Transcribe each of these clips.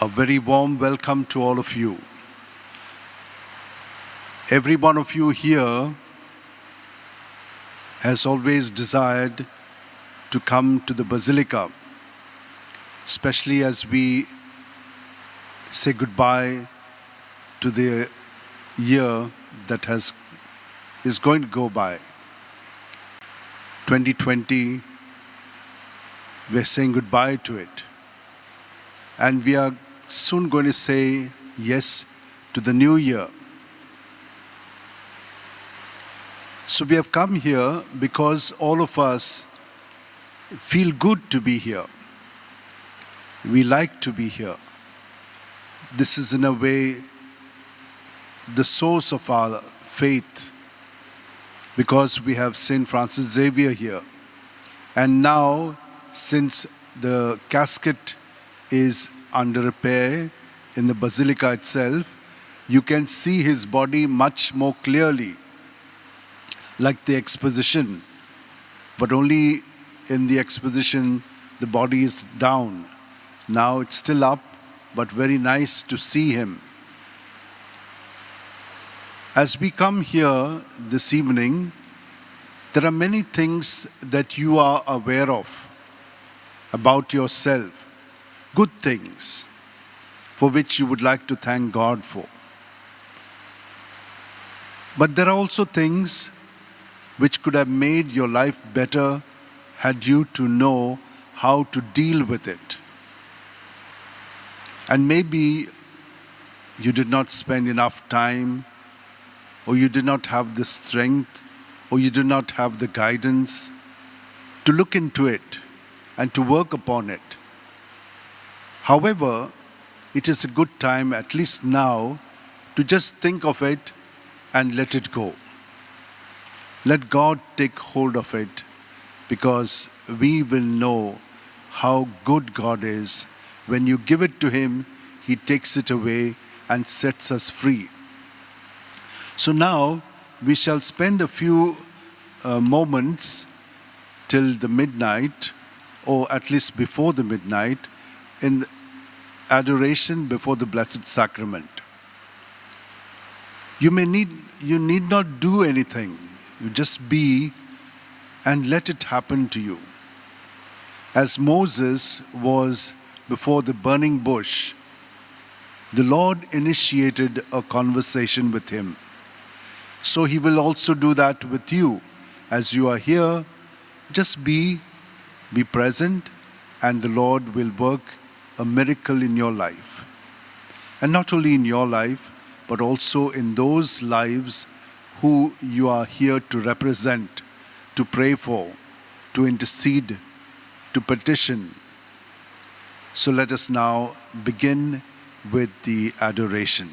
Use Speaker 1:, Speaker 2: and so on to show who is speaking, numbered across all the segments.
Speaker 1: A very warm welcome to all of you. Every one of you here has always desired to come to the Basilica, especially as we say goodbye to the year that is going to go by. 2020, we're saying goodbye to it. And we are soon going to say yes to the new year. So we have come here because all of us feel good to be here. We like to be here. This is in a way the source of our faith, because we have Saint Francis Xavier here. And now, since the casket is under repair in the Basilica itself, you can see his body much more clearly, like the exposition. But only in the exposition the body is down. Now it's still up, but very nice to see him. As we come here this evening, there are many things that you are aware of about yourself, good things for which you would like to thank God for. But there are also things which could have made your life better had you to know how to deal with it. And maybe you did not spend enough time, or you did not have the strength, or you did not have the guidance to look into it and to work upon it. However, it is a good time, at least now, to just think of it and let it go. Let God take hold of it, because we will know how good God is. When you give it to Him, He takes it away and sets us free. So now we shall spend a few moments till the midnight, or at least before the midnight, in adoration before the Blessed Sacrament. You need not do anything. You just be and let it happen to you. As Moses was before the burning bush, the Lord initiated a conversation with him. So He will also do that with you. As you are here, just be present, and the Lord will work a miracle in your life. And not only in your life, but also in those lives who you are here to represent, to pray for, to intercede, to petition. So let us now begin with the adoration.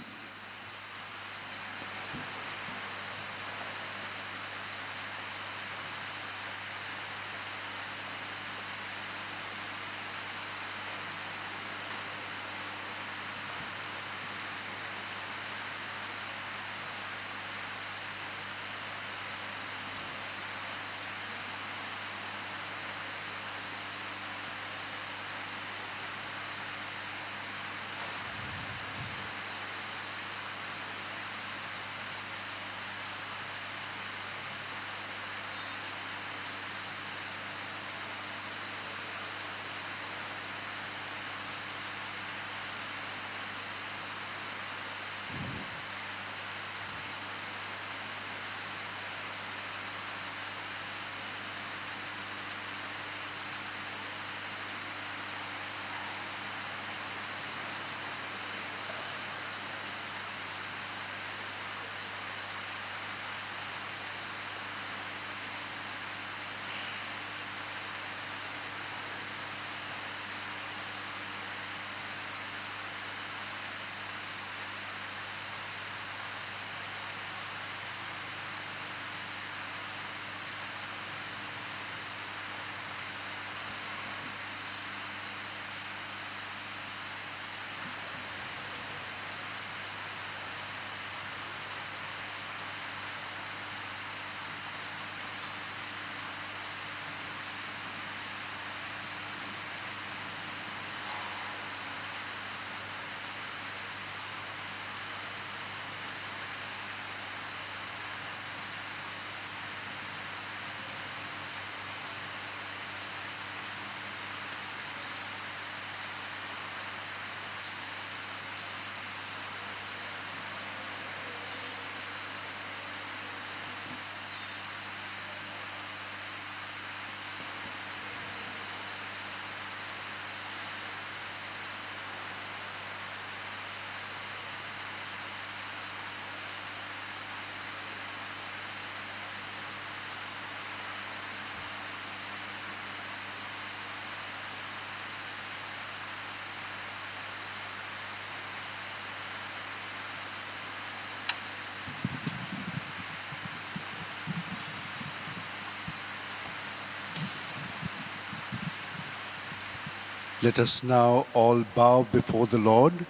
Speaker 1: Let us now all bow before the Lord.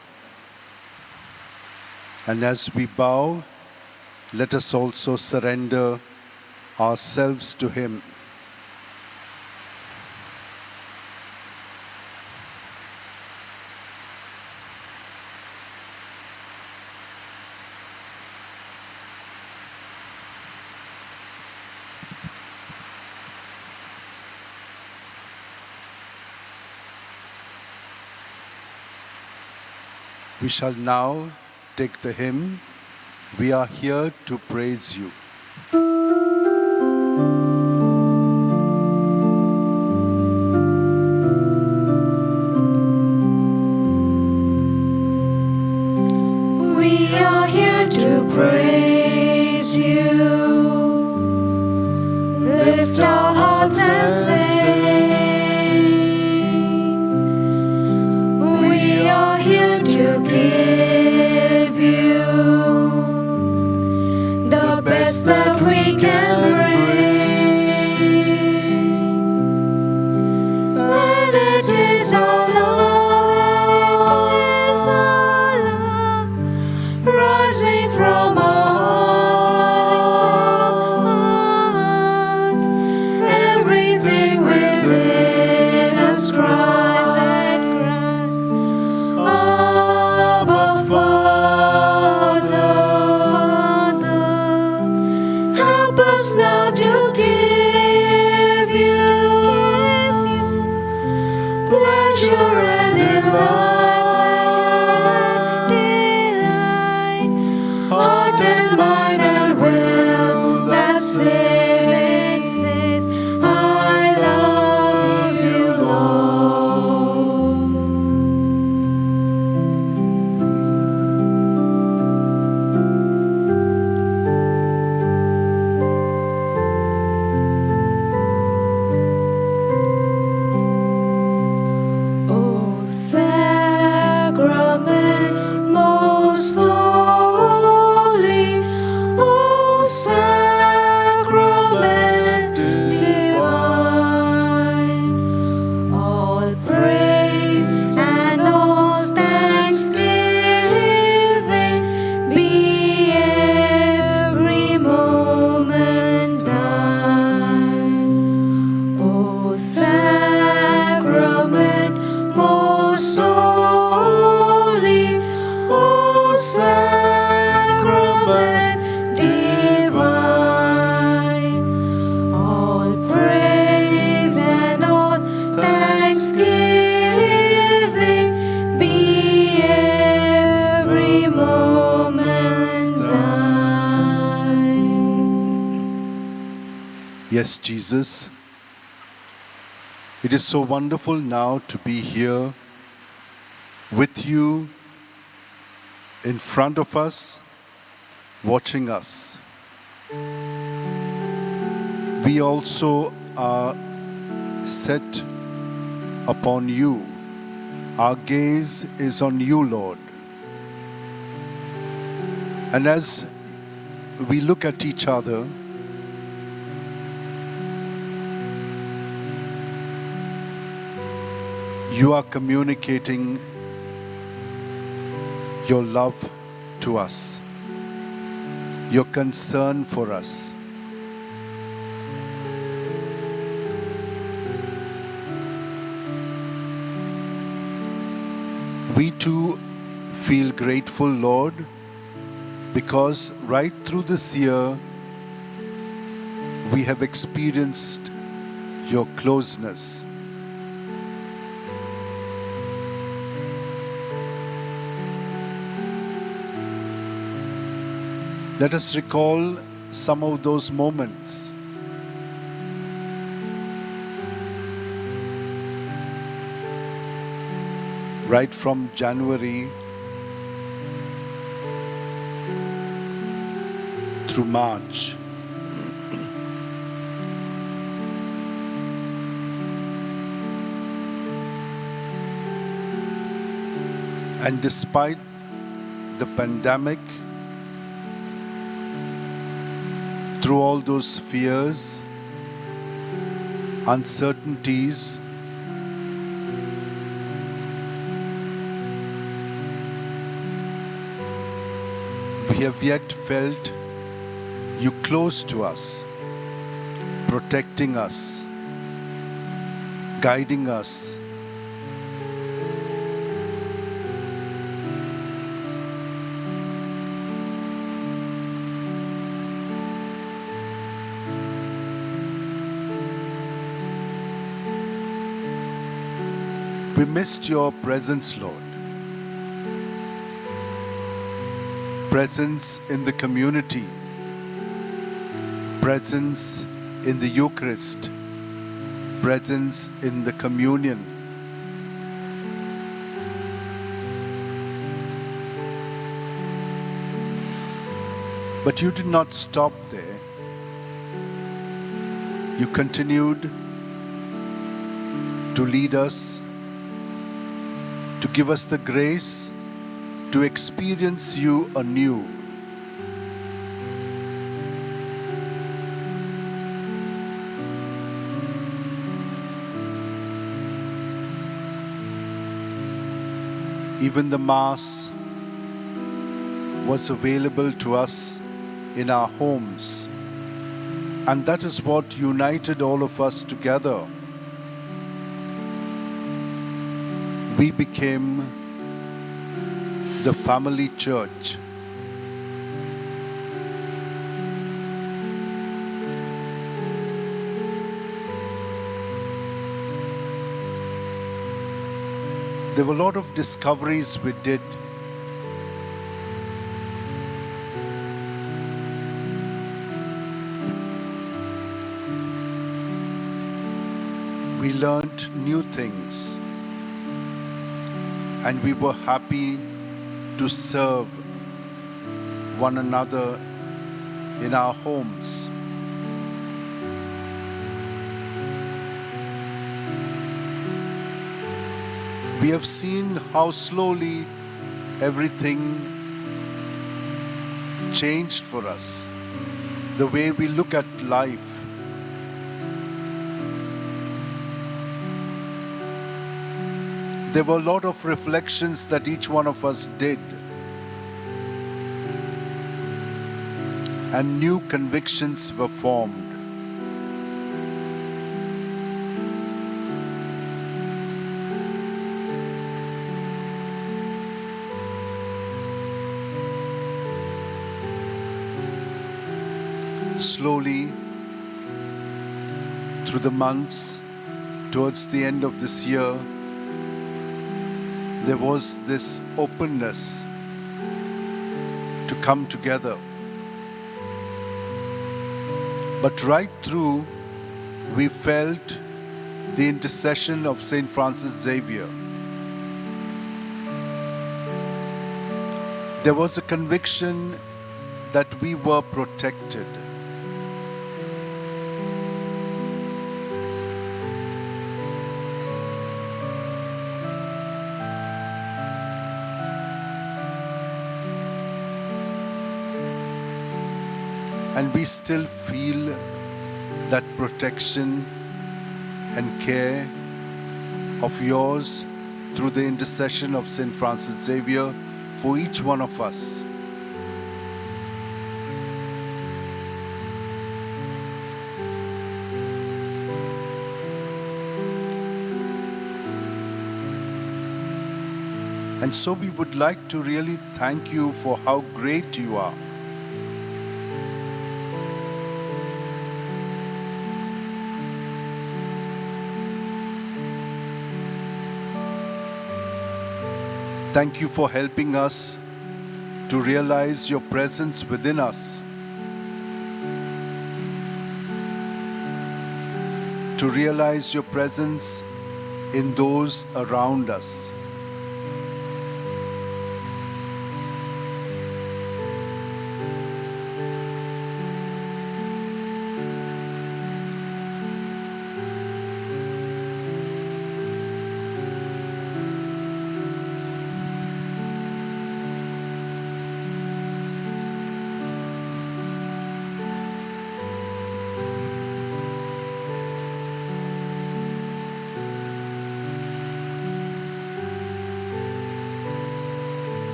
Speaker 1: And as we bow, let us also surrender ourselves to Him. We shall now take the hymn, "We Are Here to Praise You."
Speaker 2: We are here to praise you. Lift our hearts and sing. We are here to give you the best that we can bring. And it is our love, rising from our heart. Everything within us cries, Abba, Father. Help us now to give you pleasure and delight, heart and mind and will that says, I love you, Lord. O sacrament most holy, O sacrament divine, all praise and all thanksgiving be every moment thine. O sacrament most holy, O sacrament divine, all praise and all thanksgiving be every moment thine.
Speaker 1: Yes, Jesus, it is so wonderful now to be here with you, in front of us, watching us. We also are set upon you. Our gaze is on you, Lord. And as we look at each other, you are communicating your love to us, your concern for us. We too feel grateful, Lord, because right through this year we have experienced your closeness. Let us recall some of those moments. Right from January through March. And despite the pandemic, through all those fears, uncertainties, we have yet felt you close to us, protecting us, guiding us. We missed your presence, Lord. Presence in the community, presence in the Eucharist, presence in the communion. But you did not stop there. You continued to lead us, to give us the grace to experience you anew. Even the Mass was available to us in our homes, and that is what united all of us together. We became the family church. There were a lot of discoveries we did. We learned new things, and we were happy to serve one another in our homes. We have seen how slowly everything changed for us, the way we look at life. There were a lot of reflections that each one of us did, and new convictions were formed. Slowly, through the months, towards the end of this year, there was this openness to come together. But right through, we felt the intercession of Saint Francis Xavier. There was a conviction that we were protected. And we still feel that protection and care of yours through the intercession of Saint Francis Xavier for each one of us. And so we would like to really thank you for how great you are. Thank you for helping us to realize your presence within us, to realize your presence in those around us.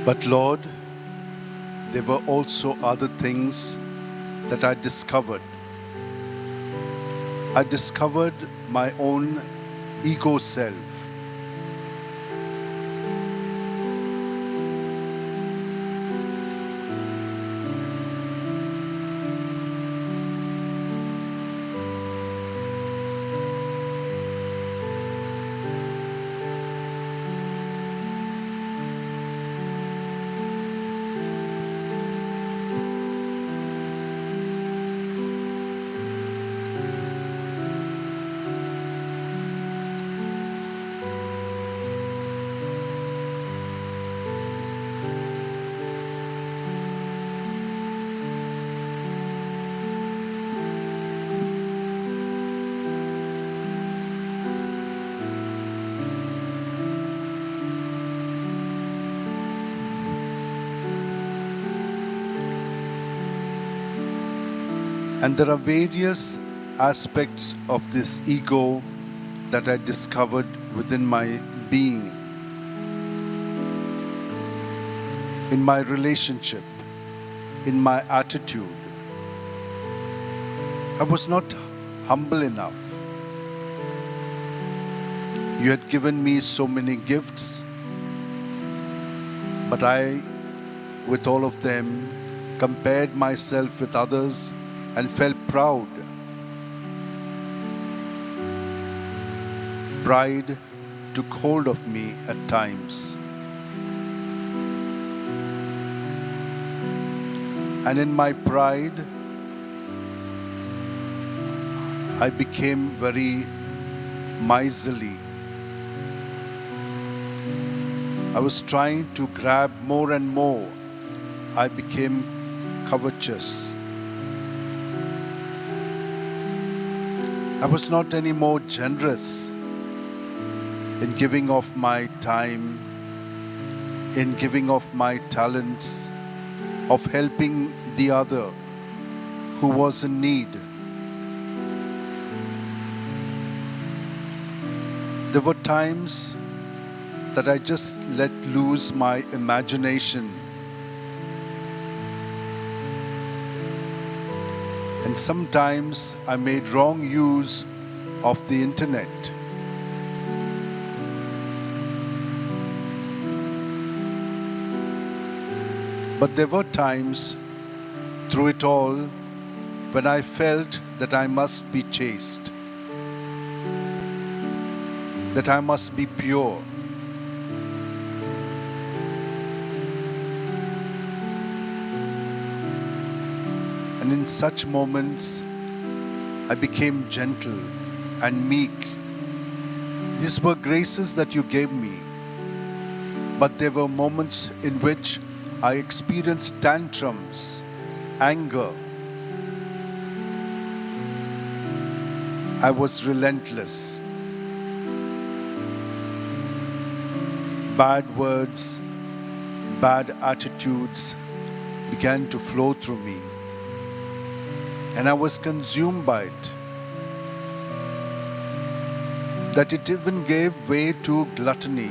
Speaker 1: But Lord, there were also other things that I discovered. I discovered my own ego self. And there are various aspects of this ego that I discovered within my being, in my relationship, in my attitude. I was not humble enough. You had given me so many gifts, but I, with all of them, compared myself with others and felt proud. Pride took hold of me at times. And in my pride, I became very miserly. I was trying to grab more and more. I became covetous. I was not any more generous in giving of my time, in giving of my talents, of helping the other who was in need. There were times that I just let loose my imagination. And sometimes I made wrong use of the internet. But there were times through it all when I felt that I must be chaste, that I must be pure. And in such moments, I became gentle and meek. These were graces that you gave me. But there were moments in which I experienced tantrums, anger. I was relentless. Bad words, bad attitudes began to flow through me. And I was consumed by it. That it even gave way to gluttony.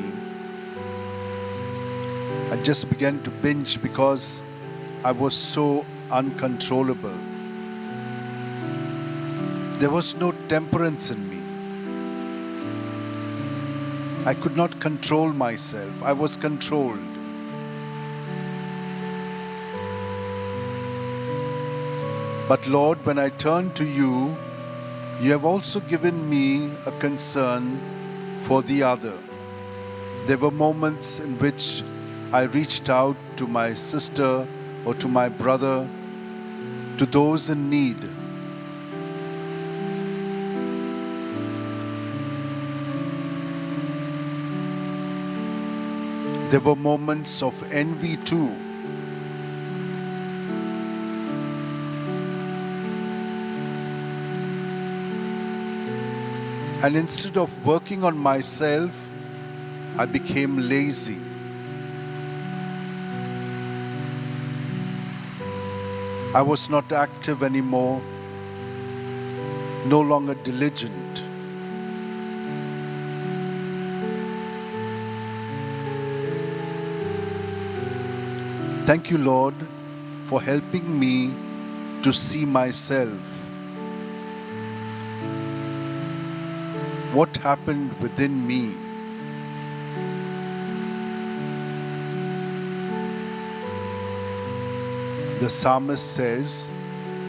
Speaker 1: I just began to binge because I was so uncontrollable. There was no temperance in me. I could not control myself. I was controlled. But Lord, when I turn to you, you have also given me a concern for the other. There were moments in which I reached out to my sister or to my brother, to those in need. There were moments of envy too. And instead of working on myself, I became lazy. I was not active anymore, no longer diligent. Thank you, Lord, for helping me to see myself. What happened within me? The psalmist says,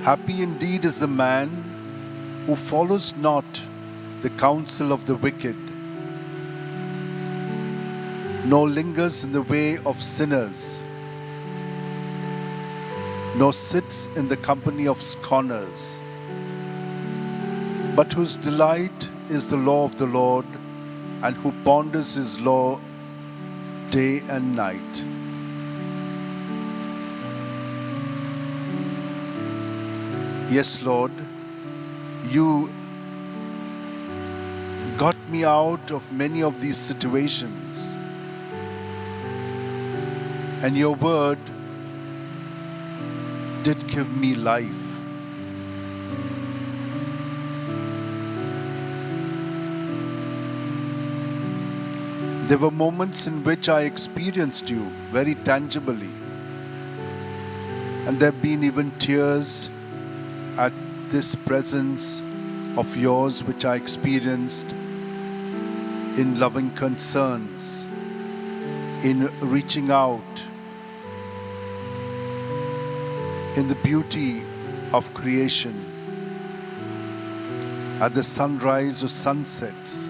Speaker 1: "Happy indeed is the man who follows not the counsel of the wicked, nor lingers in the way of sinners, nor sits in the company of scorners, but whose delight is the law of the Lord, and who ponders his law day and night." Yes, Lord, you got me out of many of these situations, and your word did give me life. There were moments in which I experienced you very tangibly, and there have been even tears at this presence of yours which I experienced in loving concerns, in reaching out, in the beauty of creation, at the sunrise or sunsets,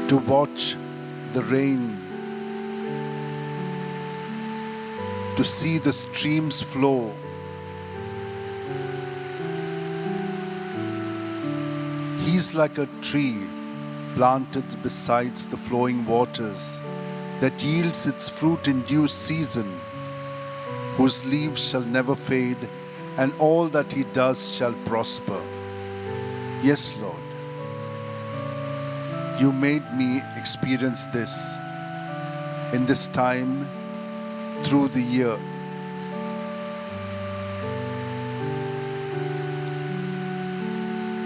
Speaker 1: to watch the rain, to see the streams flow. He's like a tree planted beside the flowing waters that yields its fruit in due season, whose leaves shall never fade, and all that he does shall prosper. Yes, Lord, you made me experience this in this time through the year.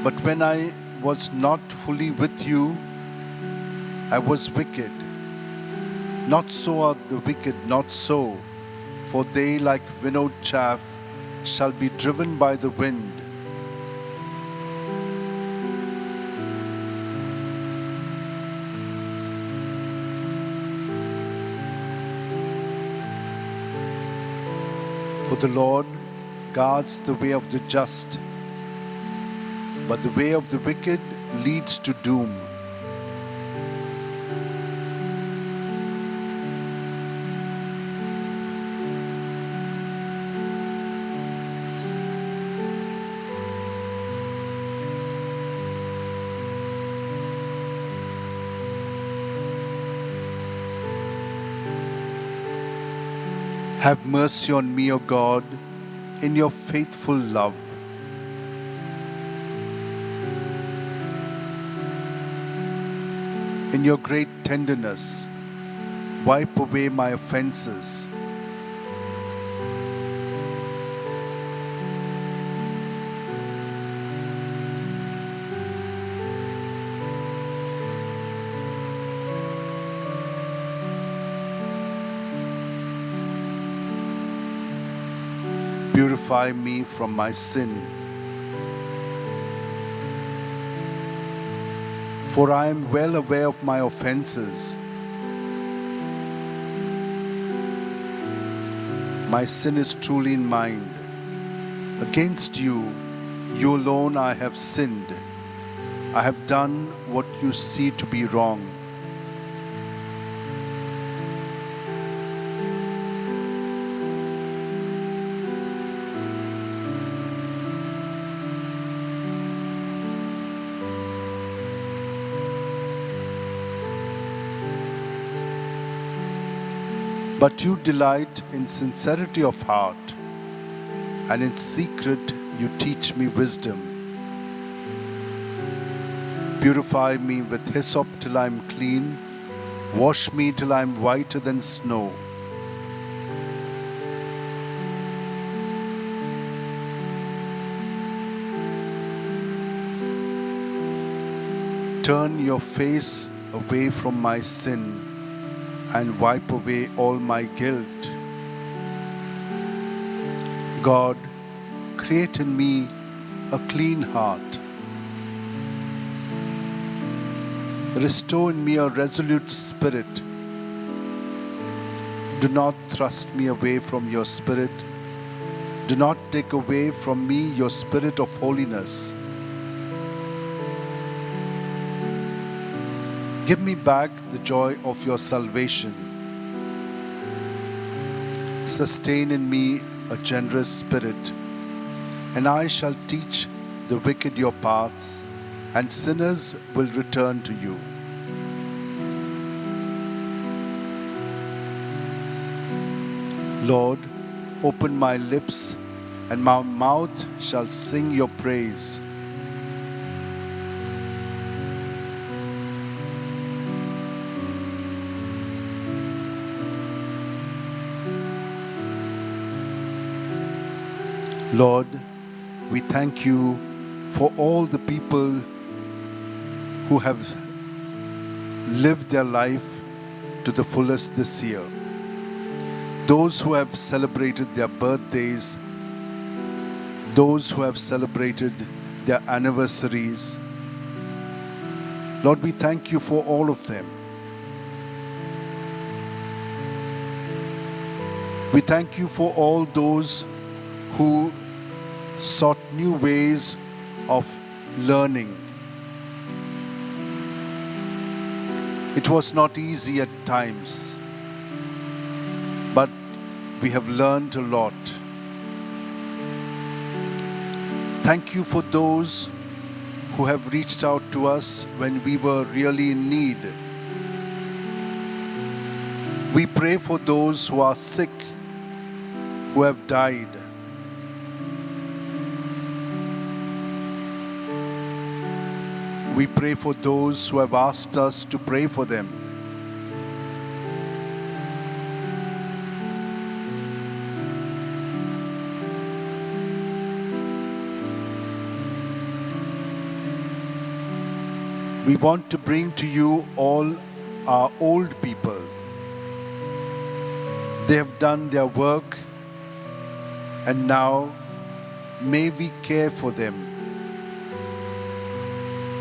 Speaker 1: But when I was not fully with you, I was wicked. Not so are the wicked, not so, for they like winnowed chaff shall be driven by the wind. For the Lord guards the way of the just, but the way of the wicked leads to doom. Have mercy on me, O God, in your faithful love. In your great tenderness, wipe away my offenses. Purify me from my sin. For I am well aware of my offenses. My sin is truly in mind. Against you, you alone I have sinned. I have done what you see to be wrong. But you delight in sincerity of heart, and in secret you teach me wisdom. Purify me with hyssop till I am clean. Wash me till I am whiter than snow. Turn your face away from my sin and wipe away all my guilt. God, create in me a clean heart. Restore in me a resolute spirit. Do not thrust me away from your spirit. Do not take away from me your spirit of holiness. Give me back the joy of your salvation. Sustain in me a generous spirit, and I shall teach the wicked your paths, and sinners will return to you. Lord, open my lips, and my mouth shall sing your praise. Lord, we thank you for all the people who have lived their life to the fullest this year. Those who have celebrated their birthdays, those who have celebrated their anniversaries. Lord, we thank you for all of them. We thank you for all those who sought new ways of learning. It was not easy at times, but we have learned a lot. Thank you for those who have reached out to us when we were really in need. We pray for those who are sick, who have died. We pray for those who have asked us to pray for them. We want to bring to you all our old people. They have done their work, and now may we care for them.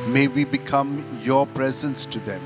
Speaker 1: May we become your presence to them.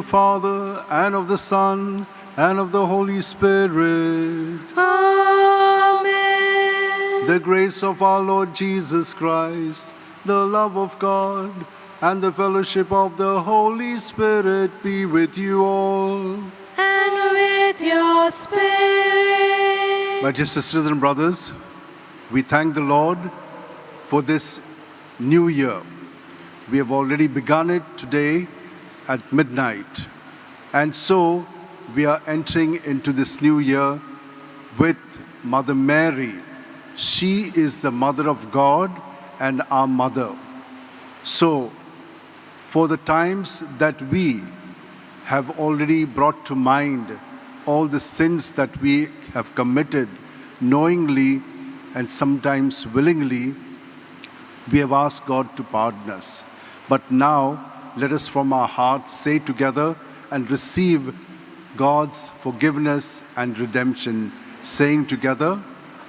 Speaker 1: Father, and of the Son, and of the Holy Spirit.
Speaker 2: Amen.
Speaker 1: The grace of our Lord Jesus Christ, the love of God, and the fellowship of the Holy Spirit be with you all.
Speaker 2: And with your spirit.
Speaker 1: My dear sisters and brothers, we thank the Lord for this new year. We have already begun it today at midnight. And so we are entering into this new year with Mother Mary. She is the Mother of God and our Mother. So, for the times that we have already brought to mind all the sins that we have committed knowingly and sometimes willingly, we have asked God to pardon us. But now, let us from our hearts say together and receive God's forgiveness and redemption, saying together,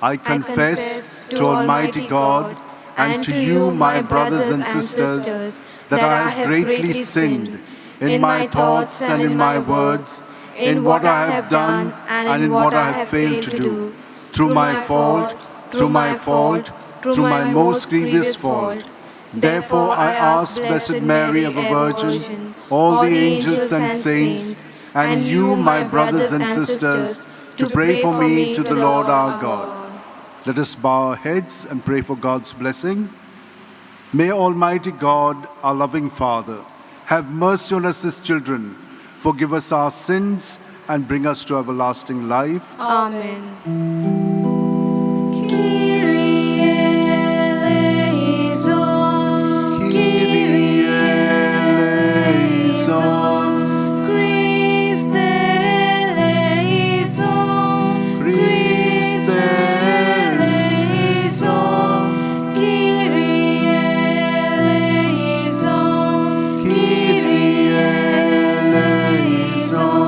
Speaker 1: I confess to Almighty God and to you, my brothers and sisters, that I have greatly sinned in my thoughts and in my words, in what I have done and in what I have failed to do, through my fault, through my most grievous fault. Therefore I ask Blessed Mary, ever Virgin, all the angels and saints, and you, my brothers and sisters, to pray for me to the Lord our God. Let us bow our heads and pray for God's blessing. May Almighty God, our loving Father, have mercy on us as children, forgive us our sins, and bring us to everlasting life.
Speaker 2: Amen. Kyrie eleison, Kyrie eleison, Christe eleison, Christe eleison, Kyrie eleison, Kyrie eleison.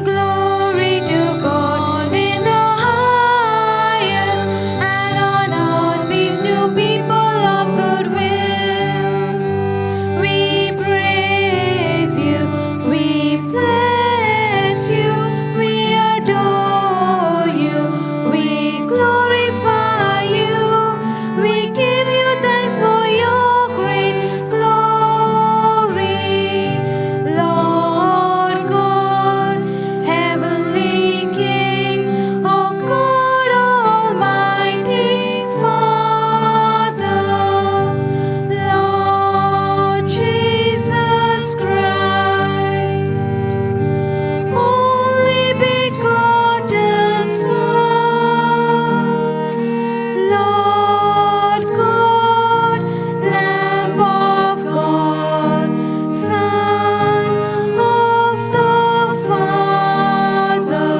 Speaker 2: Glory to God in the highest, and on earth peace to people of good will. We praise you, we bless you, we adore you, we glorify you, we give you thanks for your great glory. Lord God, Heavenly King, O God Almighty Father, Lord Jesus Christ, only begotten Son, Lord God, Lamb of God, Son of the Father,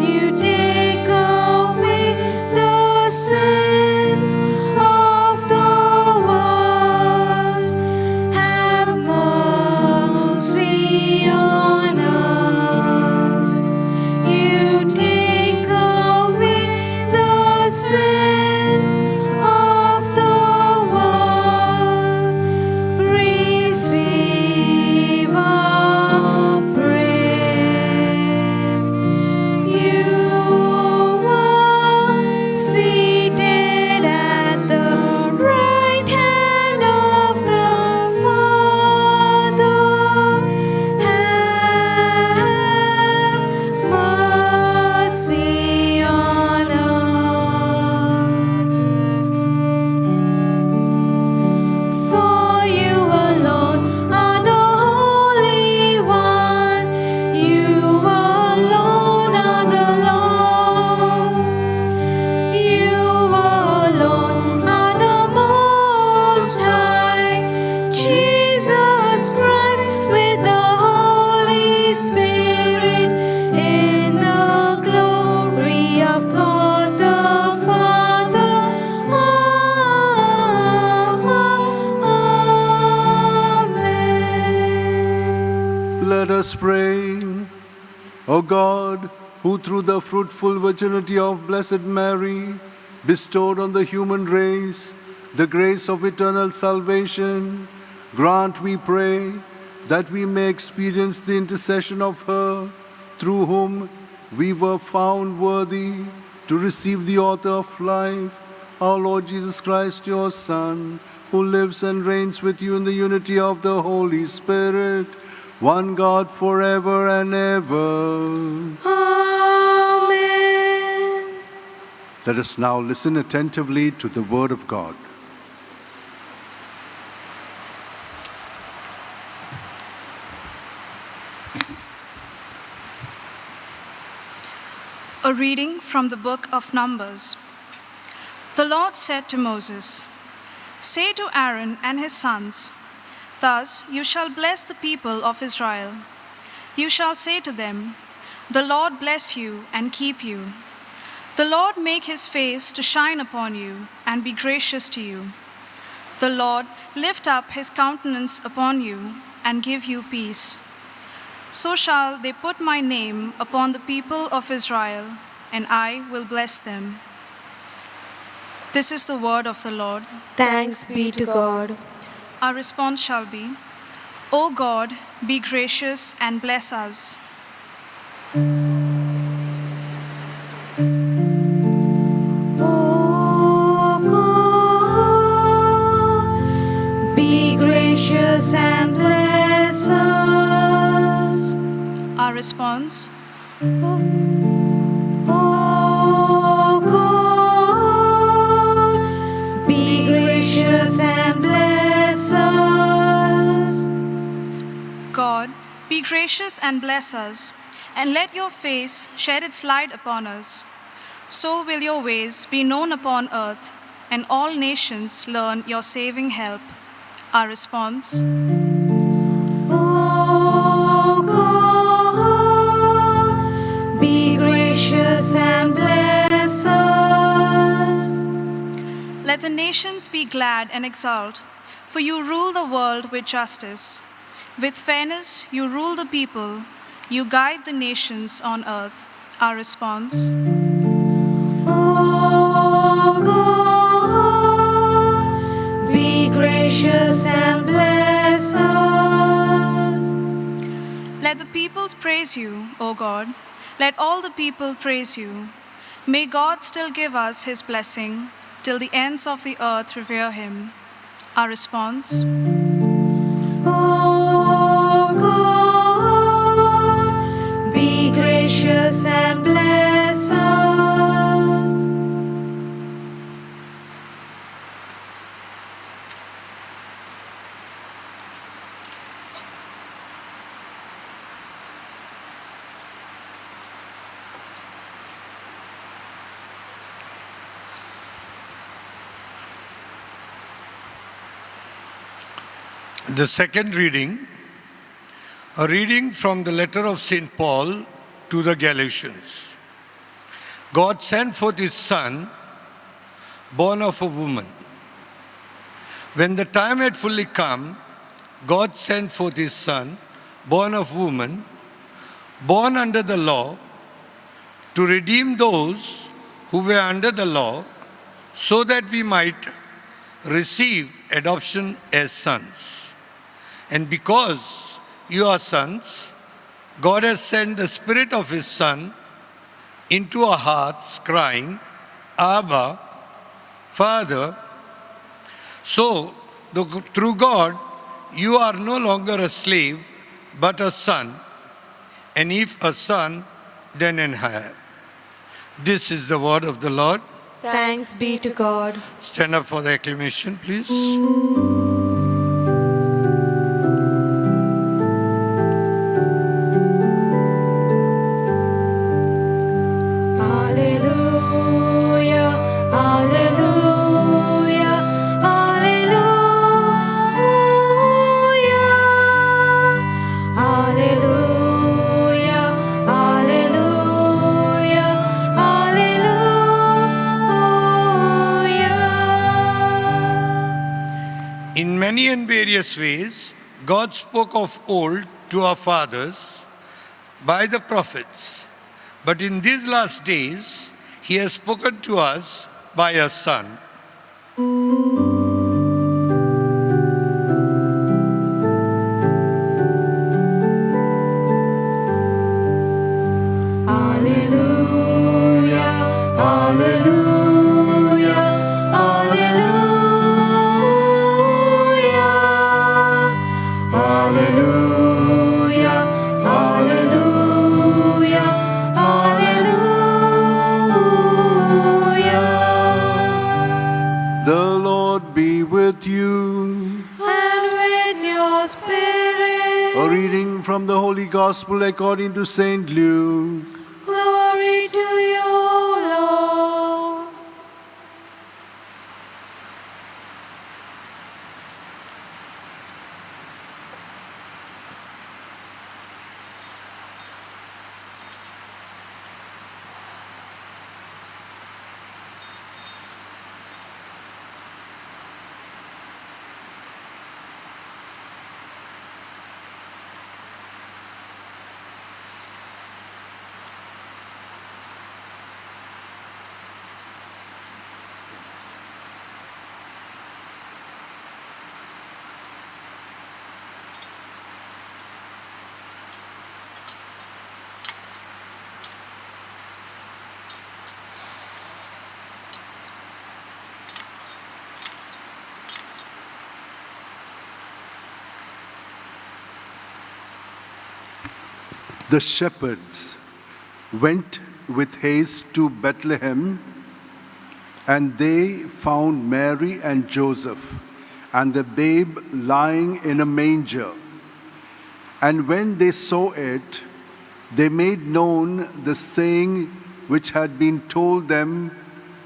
Speaker 2: you take away the sins of the world. Have mercy on us. You take away the sins of the world. Receive our prayer. You are seated at the right hand of the Father. Have mercy on us. For you alone are the Holy One. You alone are the Lord. You alone are the Most High. Jesus Christ with the Holy Spirit, in the glory of God the Father. Amen.
Speaker 1: Let us pray. O God, who through the fruitful virginity of Blessed Mary bestowed on the human race the grace of eternal salvation, grant, we pray, that we may experience the intercession of her, through whom we were found worthy to receive the author of life, our Lord Jesus Christ, your Son, who lives and reigns with you in the unity of the Holy Spirit, one God forever and ever.
Speaker 2: Amen.
Speaker 1: Let us now listen attentively to the word of God.
Speaker 3: A reading from the book of Numbers. The Lord said to Moses, "Say to Aaron and his sons, 'Thus you shall bless the people of Israel. You shall say to them, The Lord bless you and keep you. The Lord make his face to shine upon you and be gracious to you. The Lord lift up his countenance upon you and give you peace. So shall they put my name upon the people of Israel, and I will bless them.'" This is the word of the Lord.
Speaker 2: Thanks be to God.
Speaker 3: Our response shall be, "O God, be gracious and bless us."
Speaker 2: Oh God, be gracious and bless us.
Speaker 3: Our response,
Speaker 2: Oh God, be gracious and bless us.
Speaker 3: God, be gracious and bless us, and let your face shed its light upon us. So will your ways be known upon earth, and all nations learn your saving help. Our response,
Speaker 2: Oh God, be gracious and bless us.
Speaker 3: let the nations be glad and exult, for you rule the world with justice. With fairness you rule the people, you guide the nations on earth. Our response,
Speaker 2: Oh God, be gracious and bless us.
Speaker 3: let the peoples praise you, O God. Let all the people praise you. May God still give us his blessing, till the ends of the earth revere him. Our response,
Speaker 2: Oh God, be gracious and bless us.
Speaker 4: The second reading, a reading from the letter of St. Paul to the Galatians. God sent forth his Son, born of a woman. When the time had fully come, God sent forth his Son, born of woman, born under the law, to redeem those who were under the law, so that we might receive adoption as sons. And because you are sons, God has sent the Spirit of his Son into our hearts, crying, Abba, Father. So, through God, you are no longer a slave, but a son. And if a son, then an heir. This is the word of the Lord.
Speaker 2: Thanks be to God.
Speaker 4: Stand up for the acclamation, please.
Speaker 2: Hallelujah, hallelujah, hallelujah, hallelujah, hallelujah, hallelujah.
Speaker 4: In many and various ways, God spoke of old to our fathers by the prophets. But in these last days, he has spoken to us by a Son,
Speaker 2: Alleluia, Alleluia, Alleluia, Alleluia, Alleluia.
Speaker 1: The Lord be with you.
Speaker 2: And with your spirit.
Speaker 1: A reading from the Holy Gospel according to St. Luke.
Speaker 2: Glory to you, O Lord.
Speaker 1: The shepherds went with haste to Bethlehem, and they found Mary and Joseph and the babe lying in a manger. And when they saw it, they made known the saying which had been told them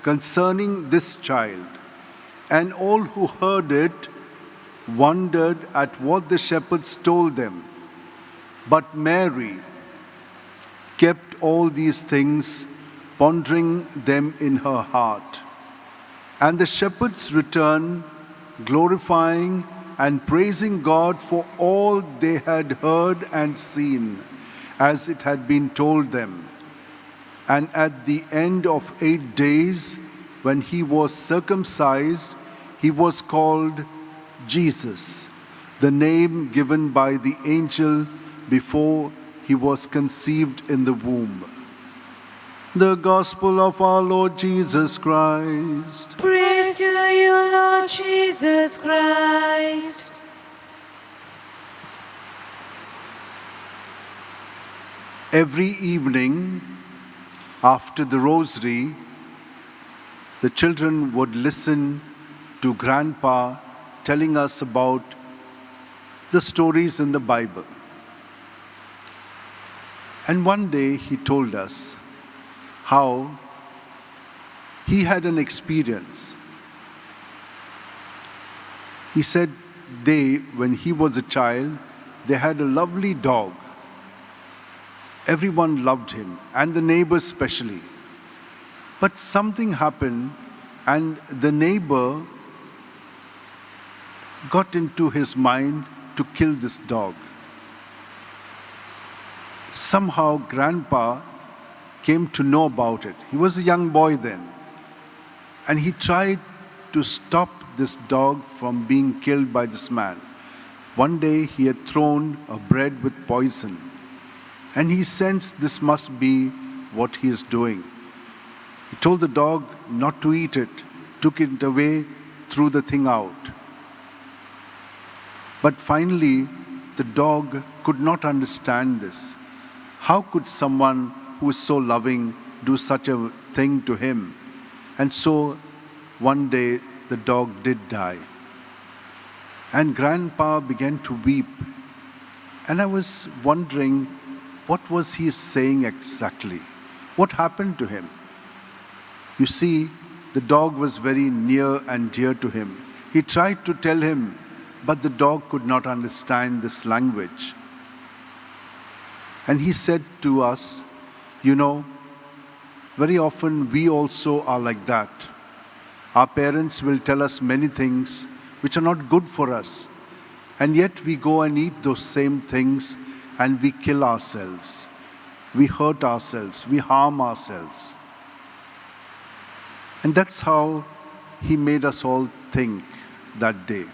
Speaker 1: concerning this child. And all who heard it wondered at what the shepherds told them. But Mary kept all these things, pondering them in her heart. And the shepherds returned, glorifying and praising God for all they had heard and seen, as it had been told them. And at the end of 8 days, when he was circumcised, he was called Jesus, the name given by the angel before he was conceived in the womb. The Gospel of our Lord Jesus Christ.
Speaker 2: Praise to you, Lord Jesus Christ.
Speaker 1: Every evening after the rosary, the children would listen to Grandpa telling us about the stories in the Bible. And one day he told us how he had an experience. He said when he was a child, they had a lovely dog. Everyone loved him, and the neighbors especially. But something happened, and the neighbor got into his mind to kill this dog. Somehow Grandpa came to know about it. He was a young boy then. And he tried to stop this dog from being killed by this man. One day he had thrown a bread with poison, and he sensed this must be what he is doing. He told the dog not to eat it, took it away, threw the thing out. But finally, the dog could not understand this. How could someone who is so loving do such a thing to him? And so one day the dog did die. And Grandpa began to weep. And I was wondering, what was he saying exactly? What happened to him? You see, the dog was very near and dear to him. He tried to tell him, but the dog could not understand this language. And he said to us, very often we also are like that. Our parents will tell us many things which are not good for us. And yet we go and eat those same things and we kill ourselves. We hurt ourselves. We harm ourselves. And that's how he made us all think that day.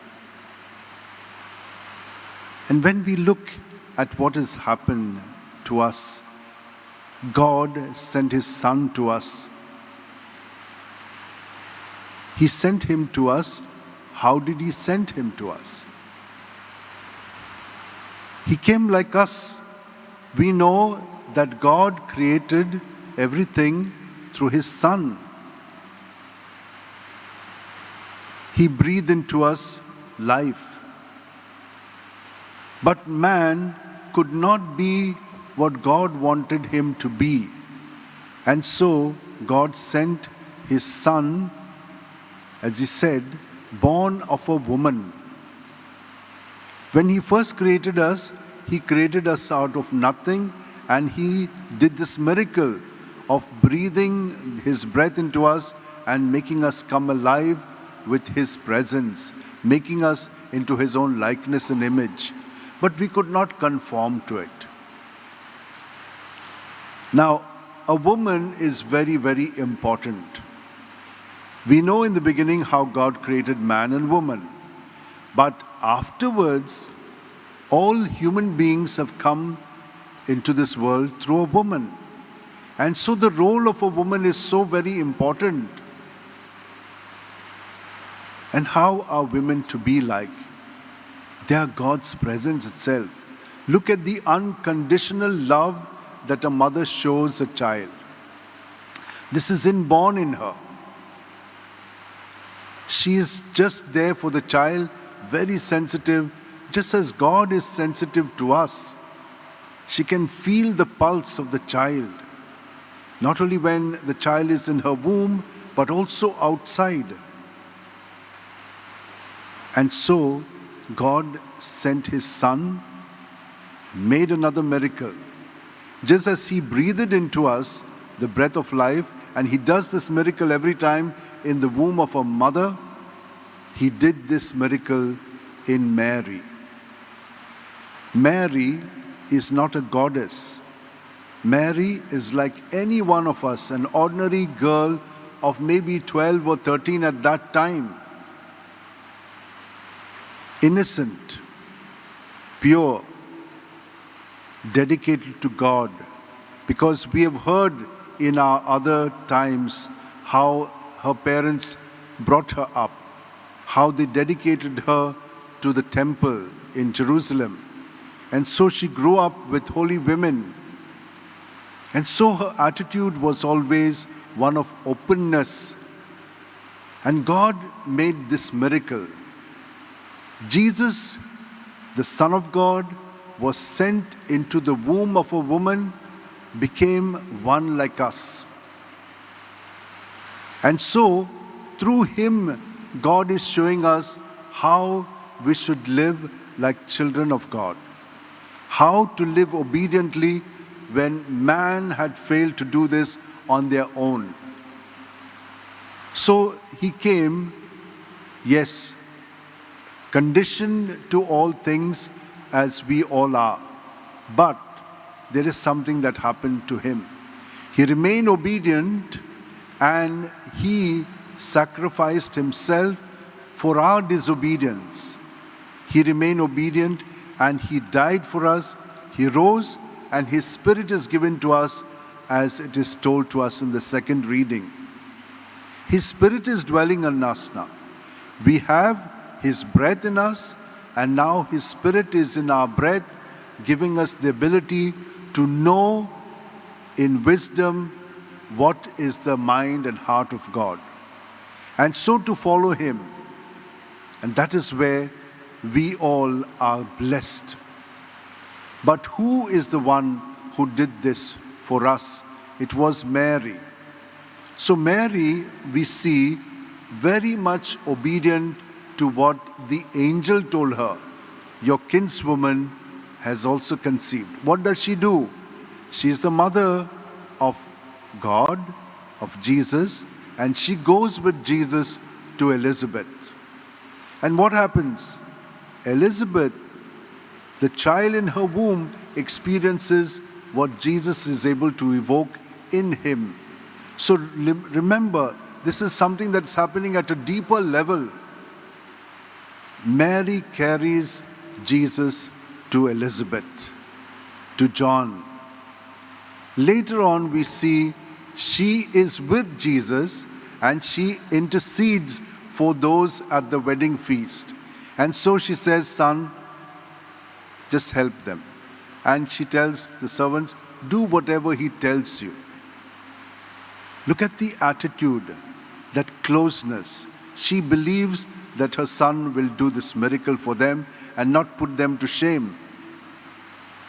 Speaker 1: And when we look at what has happened to us, God sent His Son to us He sent him to us. How did he send him to us? He came like us. We know that God created everything through his Son. He breathed into us life. But man could not be what God wanted him to be. And so God sent his Son, as he said, born of a woman. When he first created us, he created us out of nothing, and he did this miracle of breathing his breath into us and making us come alive with his presence, making us into his own likeness and image. But we could not conform to it. Now, a woman is very, very important. We know in the beginning how God created man and woman. But afterwards, all human beings have come into this world through a woman. And so the role of a woman is so very important. And how are women to be like? They are God's presence itself. Look at the unconditional love that a mother shows a child. This is inborn in her. She is just there for the child, very sensitive, just as God is sensitive to us. She can feel the pulse of the child, not only when the child is in her womb, but also outside. And so, God sent his Son, made another miracle. Just as he breathed into us the breath of life, and he does this miracle every time in the womb of a mother, he did this miracle in Mary. Mary is not a goddess. Mary is like any one of us, an ordinary girl of maybe 12 or 13 at that time. Innocent, pure, dedicated to God. Because we have heard in our other times how her parents brought her up, how they dedicated her to the temple in Jerusalem. And so she grew up with holy women. And so her attitude was always one of openness. And God made this miracle. Jesus, the Son of God, was sent into the womb of a woman, became one like us. And so, through him, God is showing us how we should live like children of God. How to live obediently when man had failed to do this on their own. So he came, yes, conditioned to all things as we all are. But there is something that happened to him. He remained obedient and he sacrificed himself for our disobedience. He remained obedient and he died for us. He rose and his spirit is given to us as it is told to us in the second reading. His spirit is dwelling on us now. We have his breath in us, and now his spirit is in our breath, giving us the ability to know in wisdom what is the mind and heart of God. And so to follow him. And that is where we all are blessed. But who is the one who did this for us? It was Mary. So Mary, we see, very much obedient to what the angel told her. Your kinswoman has also conceived. What does she do? She is the mother of God, of Jesus, and she goes with Jesus to Elizabeth. And what happens? Elizabeth, the child in her womb, experiences what Jesus is able to evoke in him. So remember, this is something that's happening at a deeper level. Mary carries Jesus to Elizabeth, to John. Later on, we see she is with Jesus and she intercedes for those at the wedding feast. And so she says, son, just help them. And she tells the servants, do whatever he tells you. Look at the attitude, that closeness. She believes that her son will do this miracle for them and not put them to shame.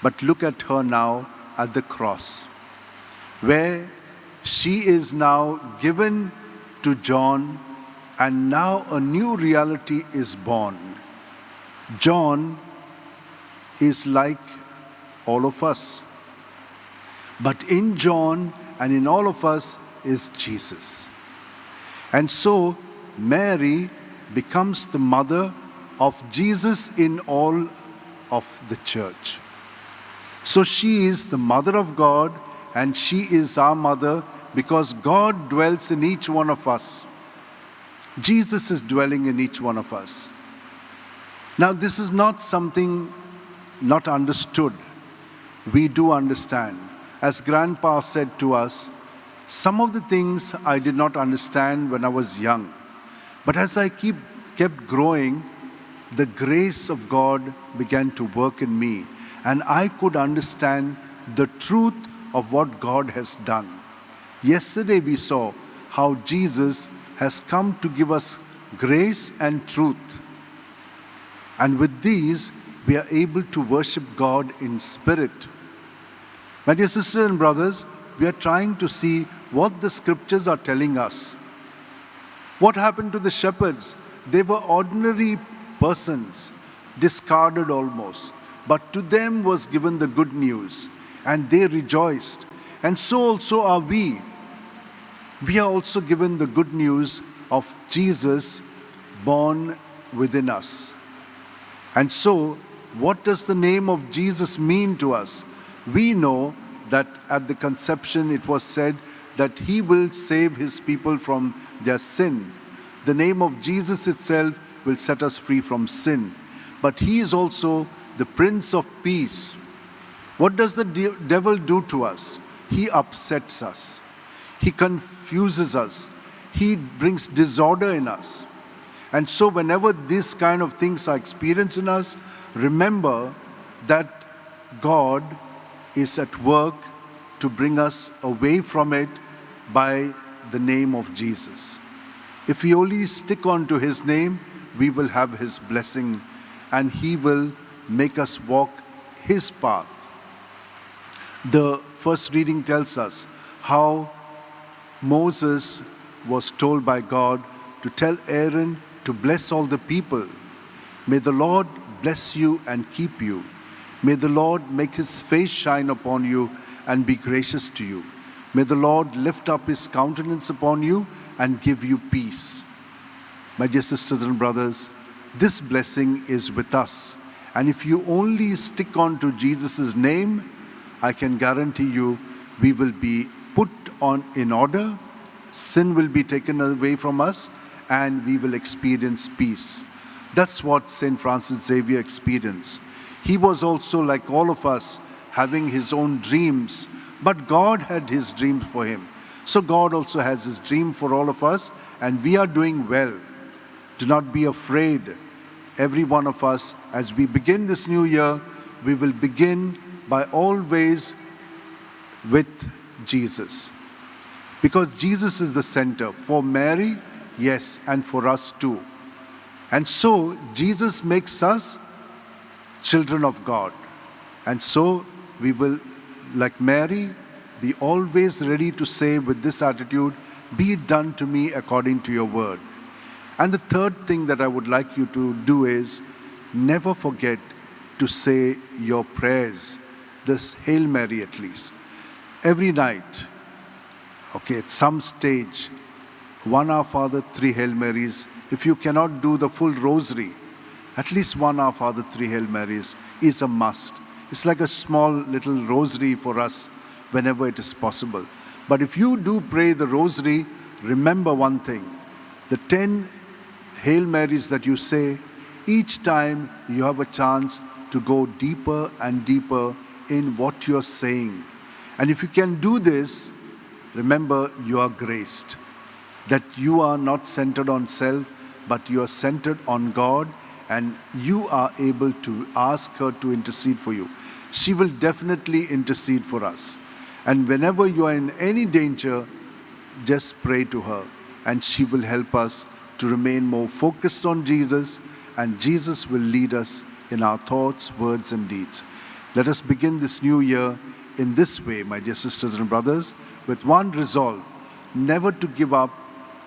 Speaker 1: But look at her now at the cross, where she is now given to John, and now a new reality is born. John is like all of us. But in John and in all of us is Jesus. And so Mary becomes the mother of Jesus in all of the church. So she is the mother of God, and she is our mother because God dwells in each one of us. Jesus is dwelling in each one of us. Now, this is not something not understood. We do understand. As Grandpa said to us, some of the things I did not understand when I was young. But as I kept growing, the grace of God began to work in me, and I could understand the truth of what God has done. Yesterday we saw how Jesus has come to give us grace and truth. And with these, we are able to worship God in spirit. My dear sisters and brothers, we are trying to see what the scriptures are telling us. What happened to the shepherds? They were ordinary persons, discarded almost. But to them was given the good news, and they rejoiced. And so also are we. We are also given the good news of Jesus born within us. And so, what does the name of Jesus mean to us? We know that at the conception it was said that he will save his people from their sin. The name of Jesus itself will set us free from sin. But he is also the Prince of Peace. What does the devil do to us? He upsets us. He confuses us. He brings disorder in us. And so whenever these kind of things are experienced in us, remember that God is at work to bring us away from it by the name of Jesus. If we only stick on to his name, we will have his blessing, and he will make us walk his path. The first reading tells us how Moses was told by God to tell Aaron to bless all the people. May the Lord bless you and keep you. May the Lord make his face shine upon you and be gracious to you. May the Lord lift up his countenance upon you and give you peace. My dear sisters and brothers, this blessing is with us. And if you only stick on to Jesus' name, I can guarantee you we will be put on in order, sin will be taken away from us, and we will experience peace. That's what St. Francis Xavier experienced. He was also like all of us, having his own dreams, but God had his dreams for him. So God also has his dream for all of us, and we are doing well. Do not be afraid. Every one of us, as we begin this new year, we will begin by always with Jesus. Because Jesus is the center for Mary, yes, and for us too. And so Jesus makes us children of God. And so we will, like Mary, be always ready to say with this attitude, be it done to me according to your word. And the third thing that I would like you to do is never forget to say your prayers, this Hail Mary at least. Every night, okay, at some stage, 1 Our Father, 3 Hail Marys. If you cannot do the full rosary, at least 1 Our Father, 3 Hail Marys is a must. It's like a small little rosary for us whenever it is possible. But if you do pray the rosary, remember one thing. The 10 Hail Marys that you say, each time you have a chance to go deeper and deeper in what you're saying. And if you can do this, remember you are graced. That you are not centered on self, but you are centered on God and you are able to ask her to intercede for you, she will definitely intercede for us. And whenever you are in any danger, just pray to her and she will help us to remain more focused on Jesus, and Jesus will lead us in our thoughts, words, and deeds. Let us begin this new year in this way, my dear sisters and brothers, with one resolve: never to give up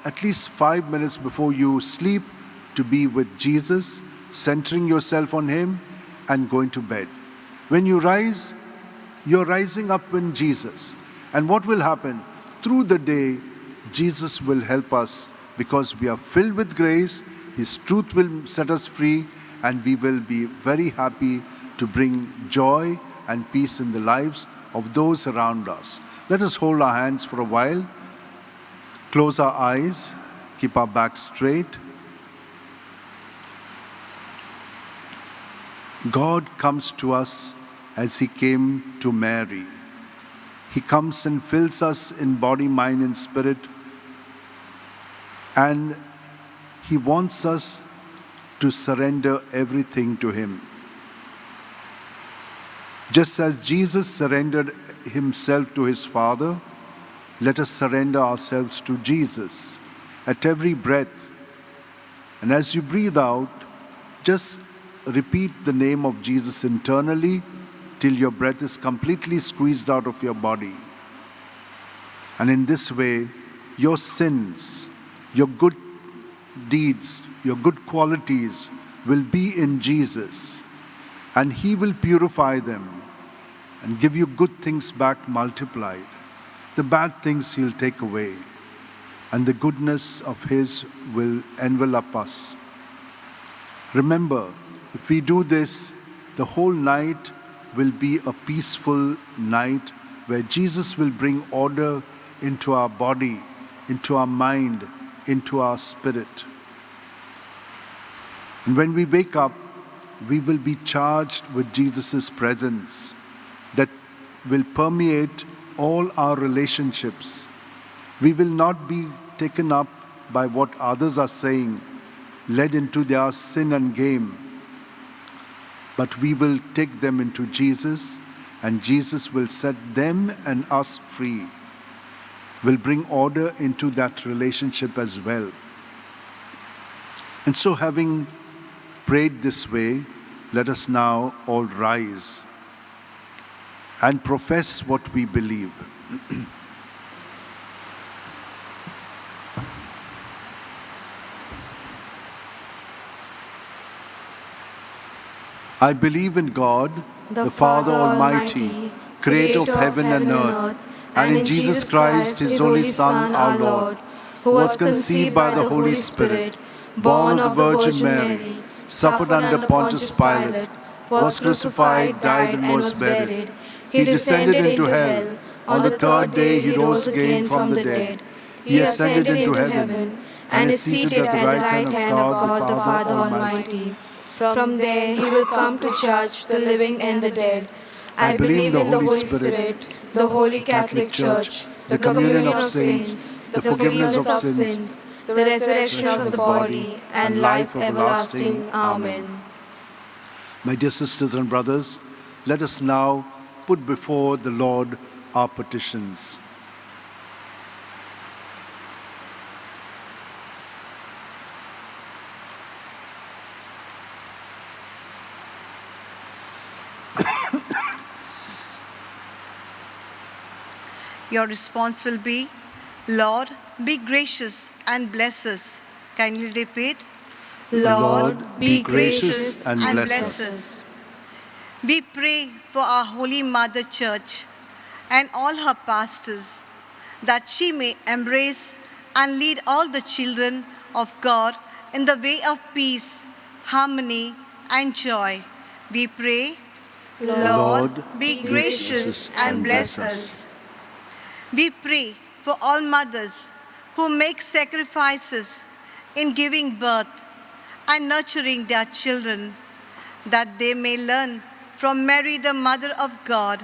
Speaker 1: at least 5 minutes before you sleep to be with Jesus, centering yourself on Him and going to bed. When you rise, you're rising up in Jesus. And what will happen? Through the day, Jesus will help us because we are filled with grace. His truth will set us free, and we will be very happy to bring joy and peace in the lives of those around us. Let us hold our hands for a while, close our eyes, keep our backs straight. God comes to us as He came to Mary. He comes and fills us in body, mind, and spirit. And He wants us to surrender everything to Him. Just as Jesus surrendered Himself to His Father, let us surrender ourselves to Jesus at every breath. And as you breathe out, just repeat the name of Jesus internally till your breath is completely squeezed out of your body. And in this way, your sins, your good deeds, your good qualities will be in Jesus, and He will purify them and give you good things back multiplied. The bad things He'll take away, and the goodness of His will envelop us. Remember, if we do this, the whole night will be a peaceful night where Jesus will bring order into our body, into our mind, into our spirit. And when we wake up, we will be charged with Jesus' presence that will permeate all our relationships. We will not be taken up by what others are saying, led into their sin and game, but we will take them into Jesus, and Jesus will set them and us free, will bring order into that relationship as well. And so, having prayed this way, let us now all rise and profess what we believe. I believe in God, the Father Almighty, creator of heaven and earth, and in Jesus Christ, His only Son, our Lord, who was conceived by the Holy Spirit, born of the Virgin Mary, suffered under Pontius Pilate, was crucified, died, and was buried. He descended into hell. On the third day He rose again from the dead. He ascended into heaven and is seated at the right hand of God the Father Almighty.
Speaker 2: From there He will come to judge the living and the dead. I believe in the Holy Spirit, the Holy Catholic Church, the communion of saints, the forgiveness of sins, the resurrection of the body, and life everlasting. Amen.
Speaker 1: My dear sisters and brothers, let us now put before the Lord our petitions.
Speaker 5: Your response will be, Lord, be gracious and bless us. Kindly repeat.
Speaker 2: Lord, be gracious
Speaker 5: and bless us. We pray for our Holy Mother Church and all her pastors, that she may embrace and lead all the children of God in the way of peace, harmony, and joy. We pray, Lord, be gracious and bless us. We pray for all mothers who make sacrifices in giving birth and nurturing their children, that they may learn from Mary, the Mother of God,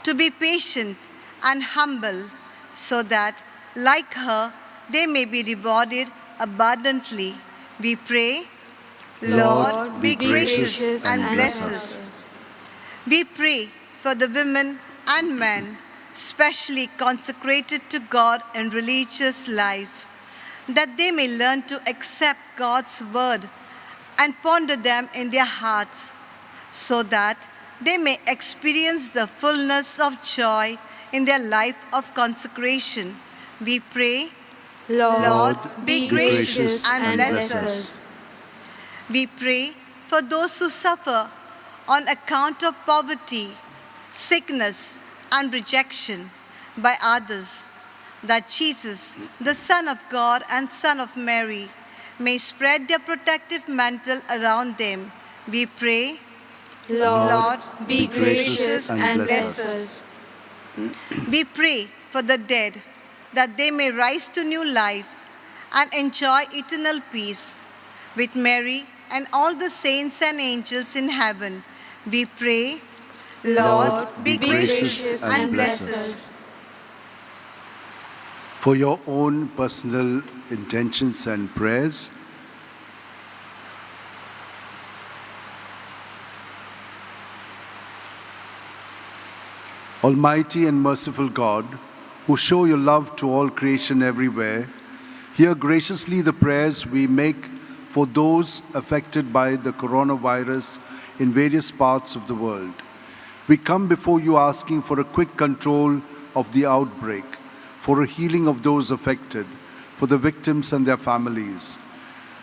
Speaker 5: to be patient and humble, so that, like her, they may be rewarded abundantly We pray, Lord, be gracious and bless us. We pray for the women and men specially consecrated to God in religious life, that they may learn to accept God's word and ponder them in their hearts, so that they may experience the fullness of joy in their life of consecration. We pray, Lord, be gracious and bless us. We pray for those who suffer on account of poverty, sickness, and rejection by others, that Jesus, the Son of God and Son of Mary, may spread their protective mantle around them. We pray, Lord, be gracious and bless us. We pray for the dead, that they may rise to new life and enjoy eternal peace with Mary and all the saints and angels in heaven. We pray, Lord, be gracious and bless us.
Speaker 1: For your own personal intentions and prayers, Almighty and merciful God, who show your love to all creation everywhere, hear graciously the prayers we make for those affected by the coronavirus in various parts of the world. We come before you asking for a quick control of the outbreak, for a healing of those affected, for the victims and their families.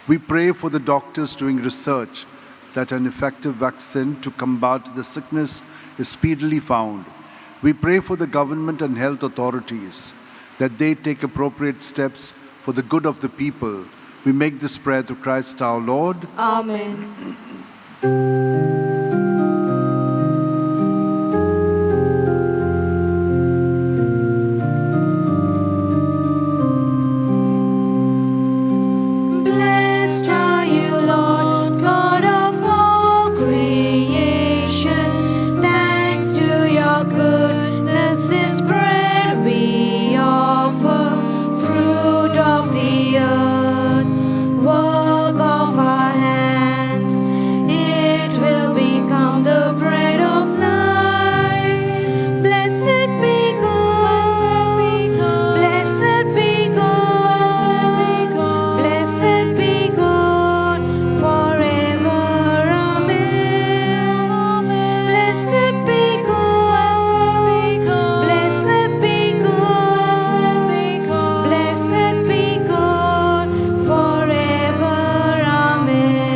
Speaker 1: We pray for the doctors doing research that an effective vaccine to combat the sickness is speedily found. We pray for the government and health authorities that they take appropriate steps for the good of the people. We make this prayer through Christ our Lord.
Speaker 2: Amen. Blessed are you, Lord, God of all creation. Thanks to your goodness, this bread we offer, fruit of the earth, work of our hands. It will become the bread of life. Blessed be God, blessed be God, blessed be God forever. Amen. Blessed be God, blessed be God, blessed be God forever. Amen.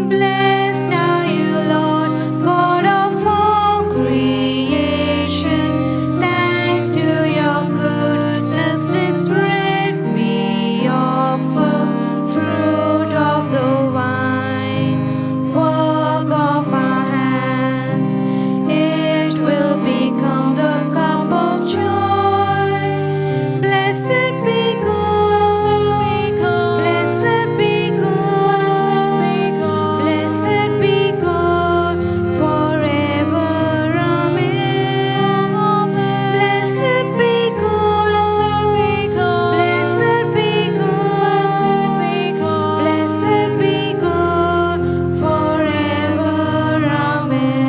Speaker 2: Blessed are you, Lord, God of all creation. Thanks to your goodness, this bread we offer, fruit of the vine, work of our hands. It will become the cup of joy. Blessed be God, blessed be God, blessed be God forever. Amen. Blessed be God, blessed be God, blessed be God forever. Amen.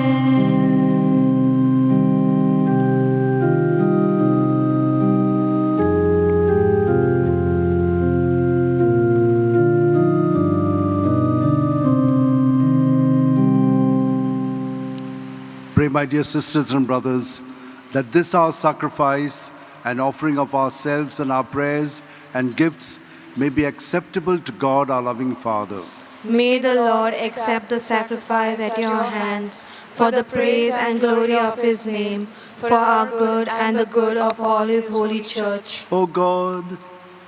Speaker 1: Pray, my dear sisters and brothers, that this our sacrifice and offering of ourselves and our prayers and gifts may be acceptable to God, our loving Father.
Speaker 2: May the Lord accept the sacrifice at your hands for the praise and glory of his name, for our good and the good of all his holy church.
Speaker 1: O God,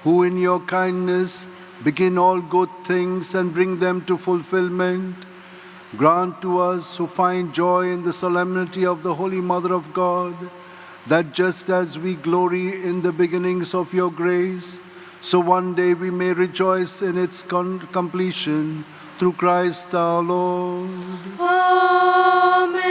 Speaker 1: who in your kindness begin all good things and bring them to fulfillment, grant to us who find joy in the solemnity of the Holy Mother of God, that just as we glory in the beginnings of your grace, so one day we may rejoice in its completion through Christ our Lord.
Speaker 2: Amen.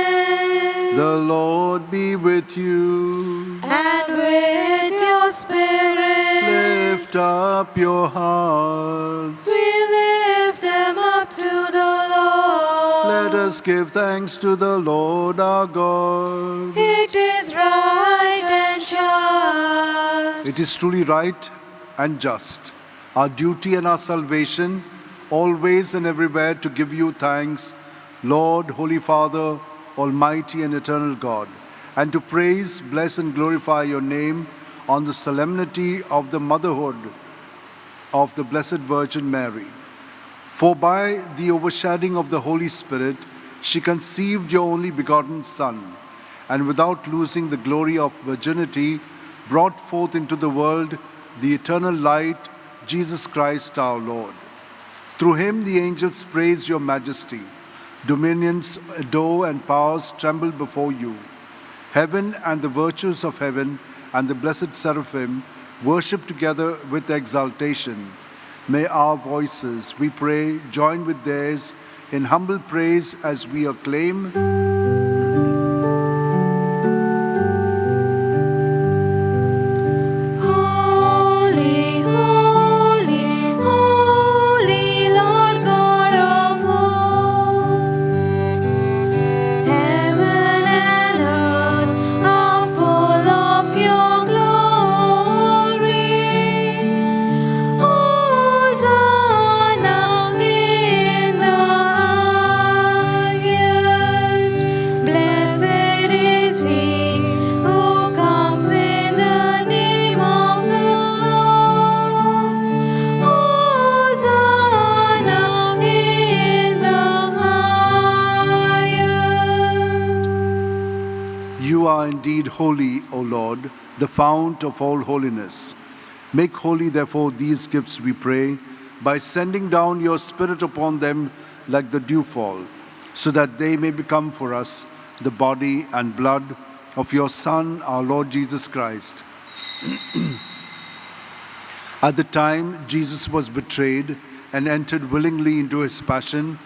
Speaker 1: The Lord be with you.
Speaker 2: And with your spirit.
Speaker 1: Lift lift up your hearts.
Speaker 2: We lift them up to the Lord.
Speaker 1: Let us give thanks to the Lord our God.
Speaker 2: It is right and just.
Speaker 1: It is truly right and just, our duty and our salvation, always and everywhere to give you thanks, Lord, Holy Father, Almighty and eternal God, and to praise, bless and glorify your name on the solemnity of the motherhood of the Blessed Virgin Mary. For by the overshadowing of the Holy Spirit, she conceived your only begotten Son, and without losing the glory of virginity, brought forth into the world the eternal light, Jesus Christ our Lord. Through him the angels praise your majesty. Dominions adore and powers tremble before you. Heaven and the virtues of heaven and the blessed seraphim worship together with exaltation. May our voices, we pray, join with theirs in humble praise as we acclaim.
Speaker 2: Holy, holy, holy Lord God of hosts. Heaven and earth are full of your glory. Hosanna in the highest. Blessed is he who comes in the name of the Lord. Hosanna in the highest.
Speaker 1: You are indeed holy, O Lord, the fount of all holiness. Make holy, therefore, these gifts, we pray, by sending down your Spirit upon them like the dewfall, so that they may become for us the body and blood of your Son, our Lord Jesus Christ. At the time Jesus was betrayed and entered willingly into his passion,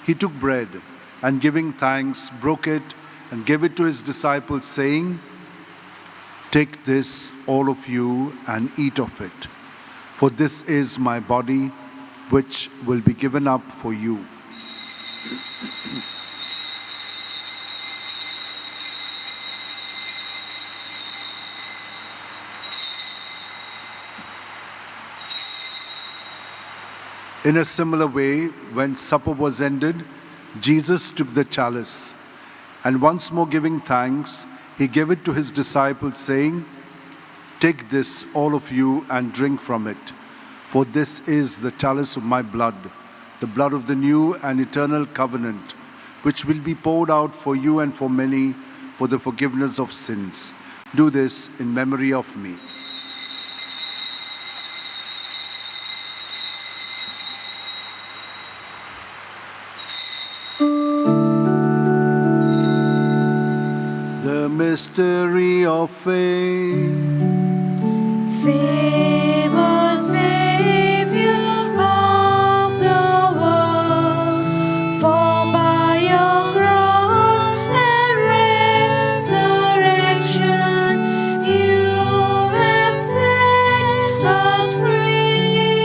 Speaker 1: he took bread and giving thanks, broke it and gave it to his disciples, saying, "Take this, all of you, and eat of it, for this is my body, which will be given up for you." In a similar way, when supper was ended, Jesus took the chalice, and once more giving thanks, he gave it to his disciples, saying, "Take this, all of you, and drink from it, for this is the chalice of my blood, the blood of the new and eternal covenant, which will be poured out for you and for many for the forgiveness of sins. Do this in memory of me." The mystery of faith.
Speaker 2: Save us, Savior of the world, for by your cross and resurrection you have set us free.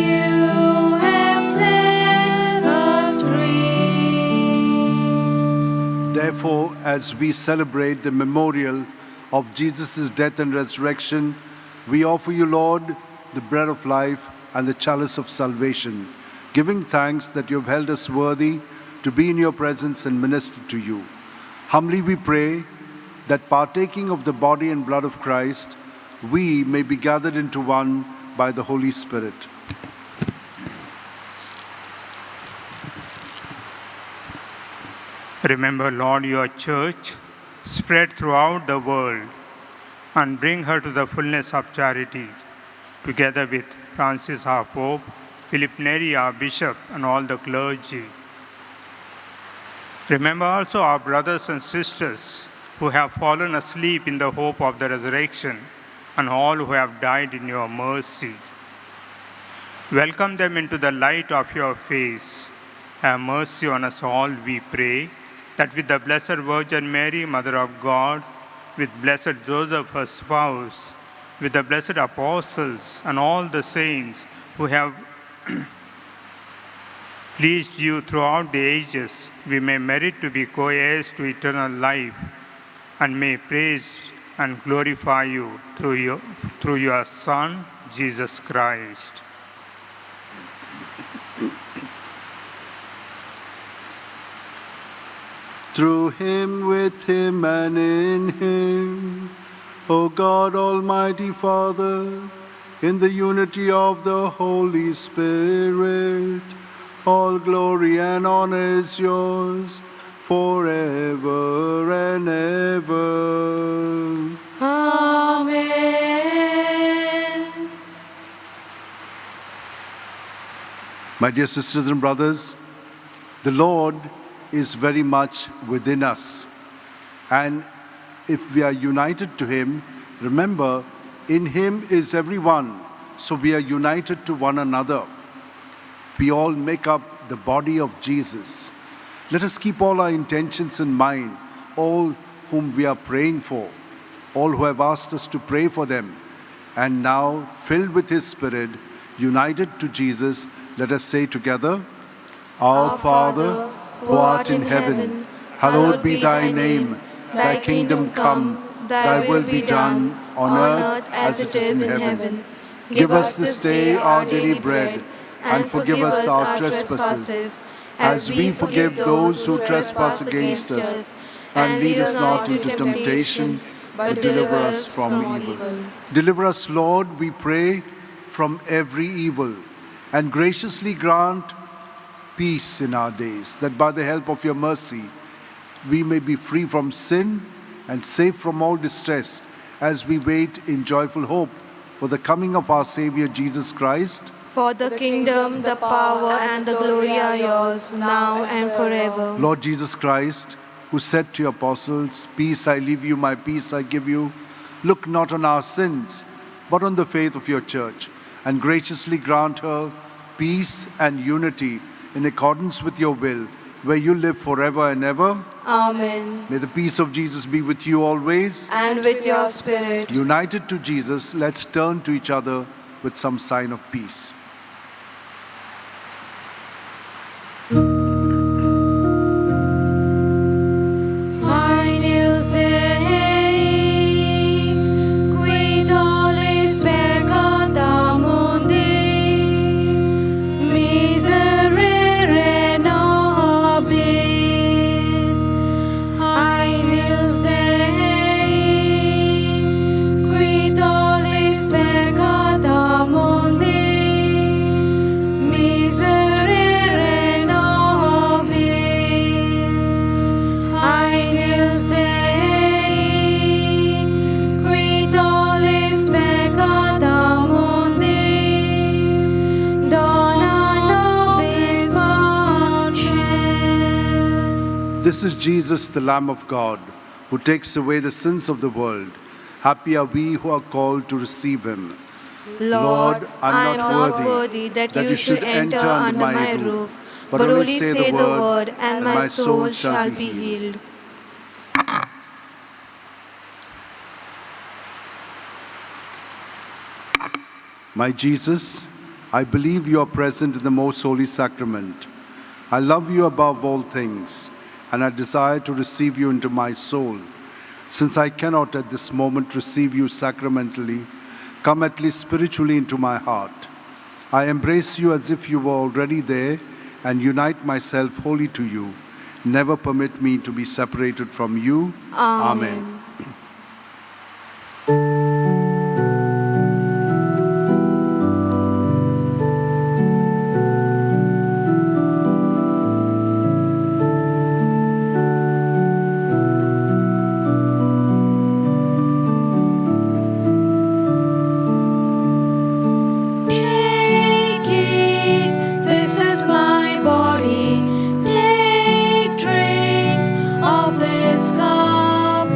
Speaker 2: You have set us free.
Speaker 1: Therefore, as we celebrate the memorial of Jesus' death and resurrection, we offer you, Lord, the bread of life and the chalice of salvation, giving thanks that you have held us worthy to be in your presence and minister to you. Humbly we pray that partaking of the body and blood of Christ, we may be gathered into one by the Holy Spirit.
Speaker 6: Remember, Lord, your church spread throughout the world and bring her to the fullness of charity, together with Francis our Pope, Philip Neri our Bishop, and all the clergy. Remember also our brothers and sisters who have fallen asleep in the hope of the resurrection, and all who have died in your mercy. Welcome them into the light of your face. Have mercy on us all, we pray, that with the Blessed Virgin Mary, Mother of God, with blessed Joseph, her spouse, with the blessed apostles and all the saints who have pleased you throughout the ages, we may merit to be co-heirs to eternal life and may praise and glorify you through your Son, Jesus Christ.
Speaker 1: Through him, with him, and in him, O God, Almighty Father, in the unity of the Holy Spirit, all glory and honor is yours forever and ever.
Speaker 2: Amen.
Speaker 1: My dear sisters and brothers, the Lord is very much within us. And if we are united to him, remember, in him is everyone. So we are united to one another. We all make up the body of Jesus. Let us keep all our intentions in mind, all whom we are praying for, all who have asked us to pray for them. And now, filled with his Spirit, united to Jesus, let us say together, Our Father, who art in heaven, hallowed be thy name. Thy kingdom come, thy will be done, on earth as it is in heaven. Give us this day our daily bread, and forgive us our trespasses, as we forgive those who trespass against us. And lead us not into temptation, but deliver us from evil. Deliver us, Lord, we pray, from every evil, and graciously grant peace in our days, that by the help of your mercy, we may be free from sin and safe from all distress, as we wait in joyful hope for the coming of our Savior Jesus Christ.
Speaker 2: For the kingdom, the power, and the glory are yours, now and forever.
Speaker 1: Lord Jesus Christ, who said to your apostles, Peace I leave you, my peace I give you, look not on our sins, but on the faith of your church, and graciously grant her peace and unity in accordance with your will, where you live forever and ever.
Speaker 2: Amen.
Speaker 1: May the peace of Jesus be with you always.
Speaker 2: And with your spirit.
Speaker 1: United to Jesus, let's turn to each other with some sign of peace.
Speaker 2: Agnus Dei, qui tollis peccata mundi, miserere nobis. Agnus Dei, qui tollis peccata mundi, miserere nobis. Agnus Dei, qui tollis peccata mundi, dona nobis pacem.
Speaker 1: This is Jesus, the Lamb of God, who takes away the sins of the world. Happy are we who are called to receive him.
Speaker 2: Lord, I am not worthy that you should enter under my roof, but only say the word, and my soul shall be healed.
Speaker 1: My Jesus, I believe you are present in the most holy sacrament. I love you above all things, and I desire to receive you into my soul. Since I cannot at this moment receive you sacramentally, come at least spiritually into my heart. I embrace you as if you were already there and unite myself wholly to you. Never permit me to be separated from you. Amen.
Speaker 2: Take it, this is my body. Take, drink of this cup.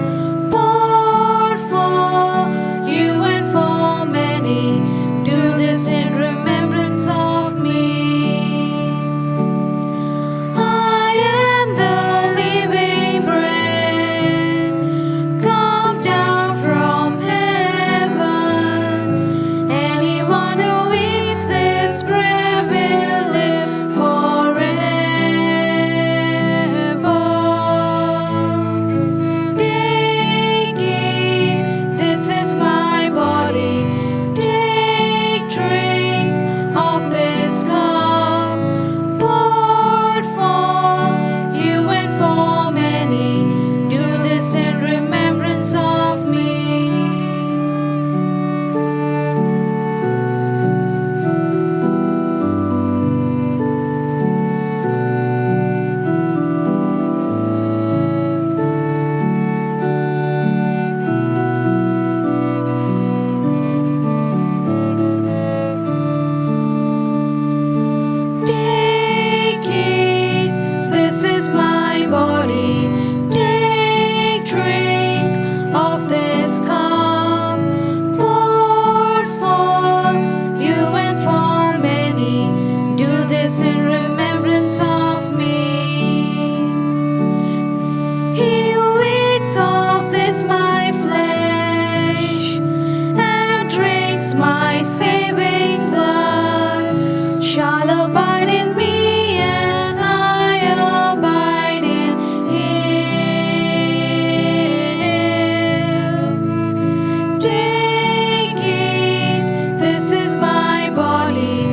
Speaker 2: Take it, this is my body.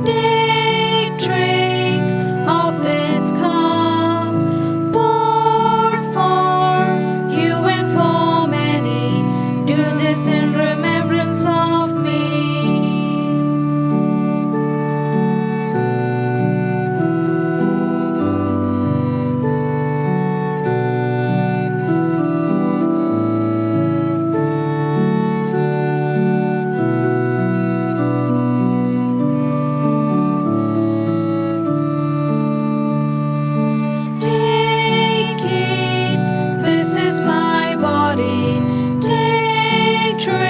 Speaker 2: Take, drink of this cup. Pour for you and for many. Do this in remembrance of me. Take it, this is my body. Take, drink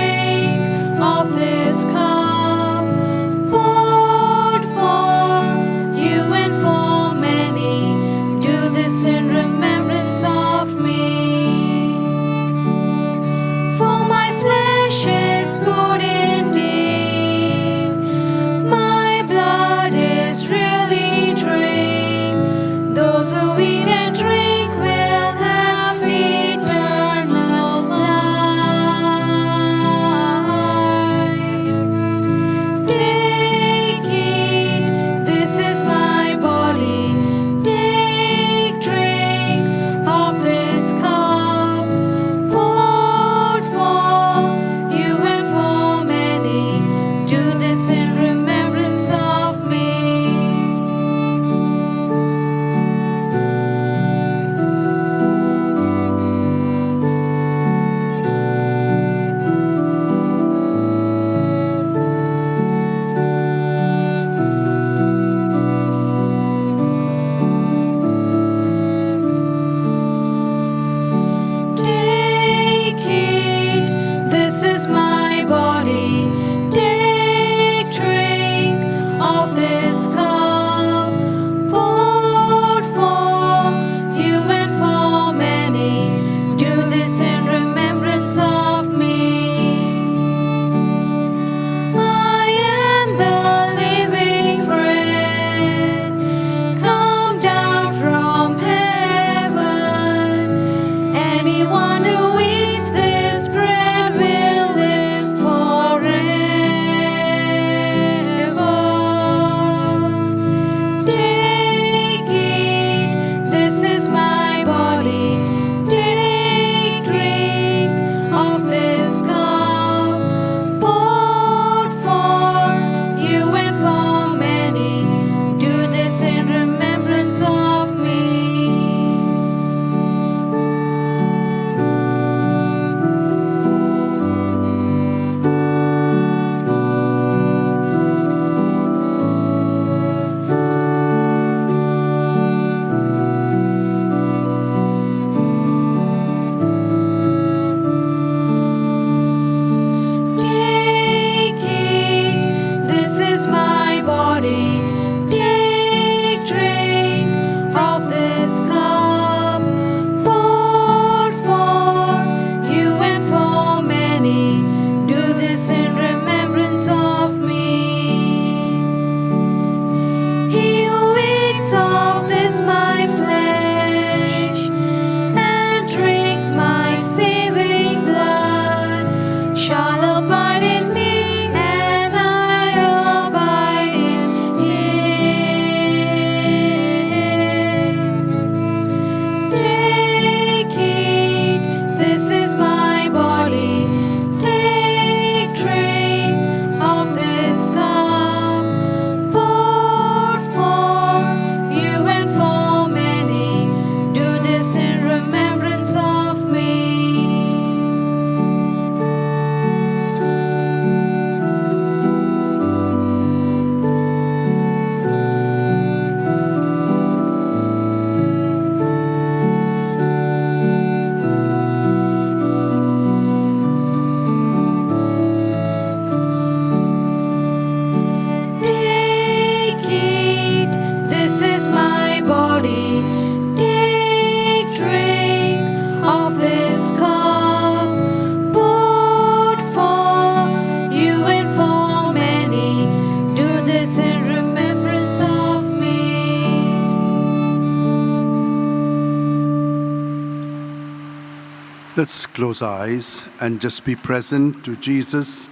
Speaker 1: Let's close our eyes and just be present to Jesus,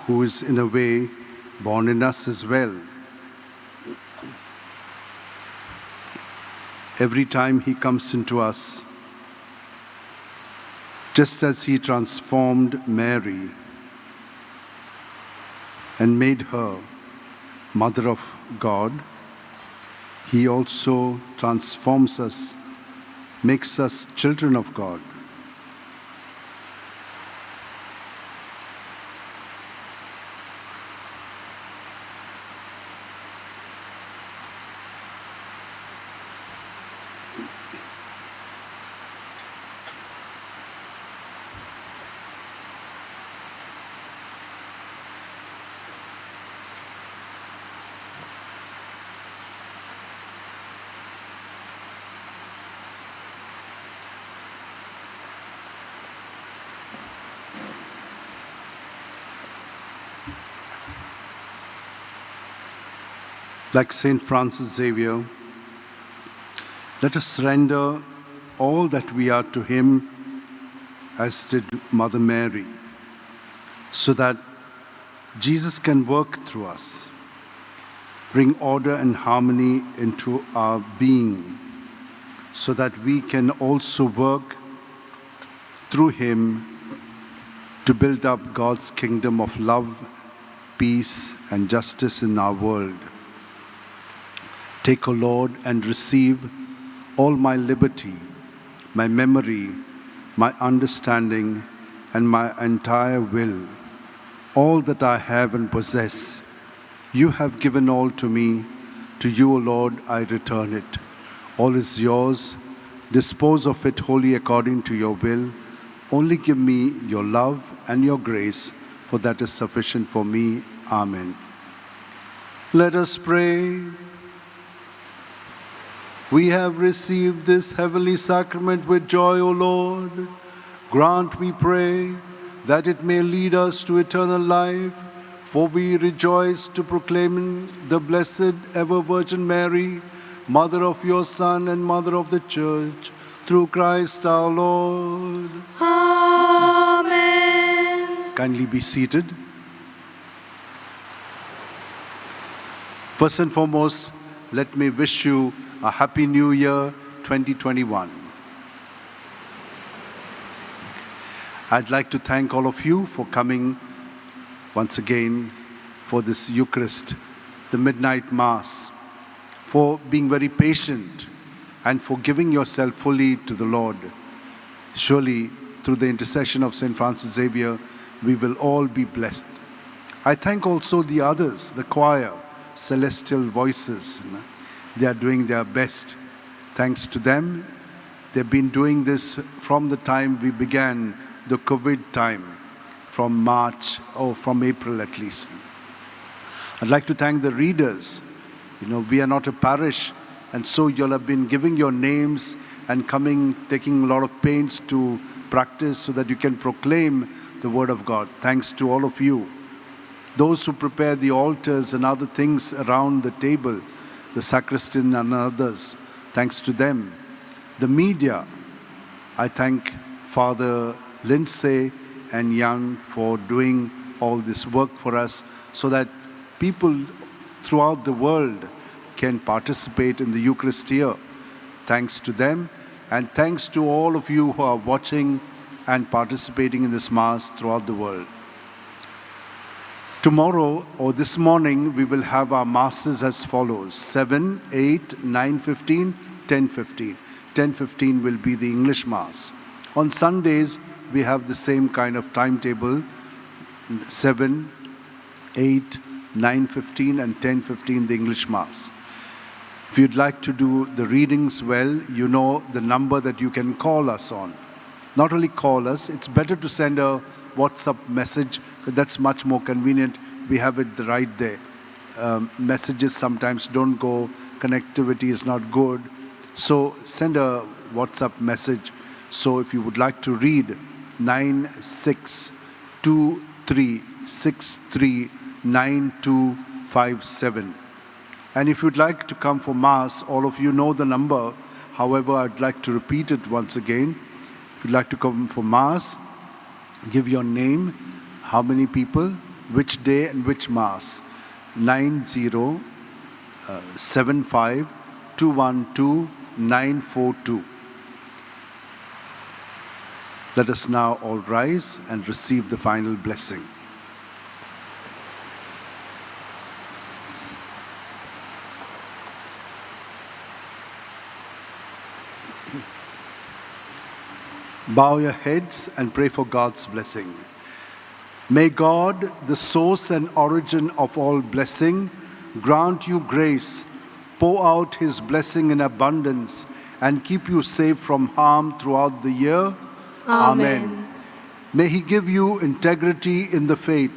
Speaker 1: who is in a way born in us as well. Every time he comes into us, just as he transformed Mary and made her Mother of God, he also transforms us, makes us children of God. Like St. Francis Xavier, let us surrender all that we are to him, as did Mother Mary, so that Jesus can work through us, bring order and harmony into our being, so that we can also work through him to build up God's kingdom of love, peace, and justice in our world. Take, O Lord, and receive all my liberty, my memory, my understanding, and my entire will, all that I have and possess. You have given all to me. To you, O Lord, I return it. All is yours. Dispose of it wholly according to your will. Only give me your love and your grace, for that is sufficient for me. Amen. Let us pray. We have received this heavenly sacrament with joy, O Lord. Grant, we pray, that it may lead us to eternal life, for we rejoice to proclaim the Blessed Ever Virgin Mary, Mother of your Son and Mother of the Church, through Christ our Lord.
Speaker 2: Amen.
Speaker 1: Kindly be seated. First and foremost, let me wish you a Happy New Year 2021. I'd like to thank all of you for coming once again for this Eucharist, the Midnight Mass, for being very patient and for giving yourself fully to the Lord. Surely, through the intercession of St. Francis Xavier, we will all be blessed. I thank also the others, the choir, Celestial Voices. They are doing their best. Thanks to them, they've been doing this from the time we began the COVID time, from March or from April at least. I'd like to thank the readers. We are not a parish, and so you'll have been giving your names and coming, taking a lot of pains to practice so that you can proclaim the Word of God. Thanks to all of you. Those who prepare the altars and other things around the table, the sacristan and others, thanks to them. The media, I thank Father Lindsay and Young for doing all this work for us so that people throughout the world can participate in the Eucharist here. Thanks to them, and thanks to all of you who are watching and participating in this Mass throughout the world. Tomorrow or this morning, we will have our Masses as follows: 7, 8, 9:15, 10:15. 10:15 will be the English Mass. On Sundays, we have the same kind of timetable: 7, 8, 9:15 and 10:15, the English Mass. If you'd like to do the readings well, you know the number that you can call us on. Not only call us, it's better to send a WhatsApp message, but that's much more convenient. We have it right there. Messages sometimes don't go, connectivity is not good. So send a WhatsApp message. So if you would like to read 9623639257. And if you'd like to come for Mass, all of you know the number. However, I'd like to repeat it once again. If you'd like to come for Mass, give your name, how many people, which day and which Mass. 9075 212 942. Let us now all rise and receive the final blessing. Bow your heads and pray for God's blessing. May God, the source and origin of all blessing, grant you grace, pour out his blessing in abundance, and keep you safe from harm throughout the year. Amen. May he give you integrity in the faith,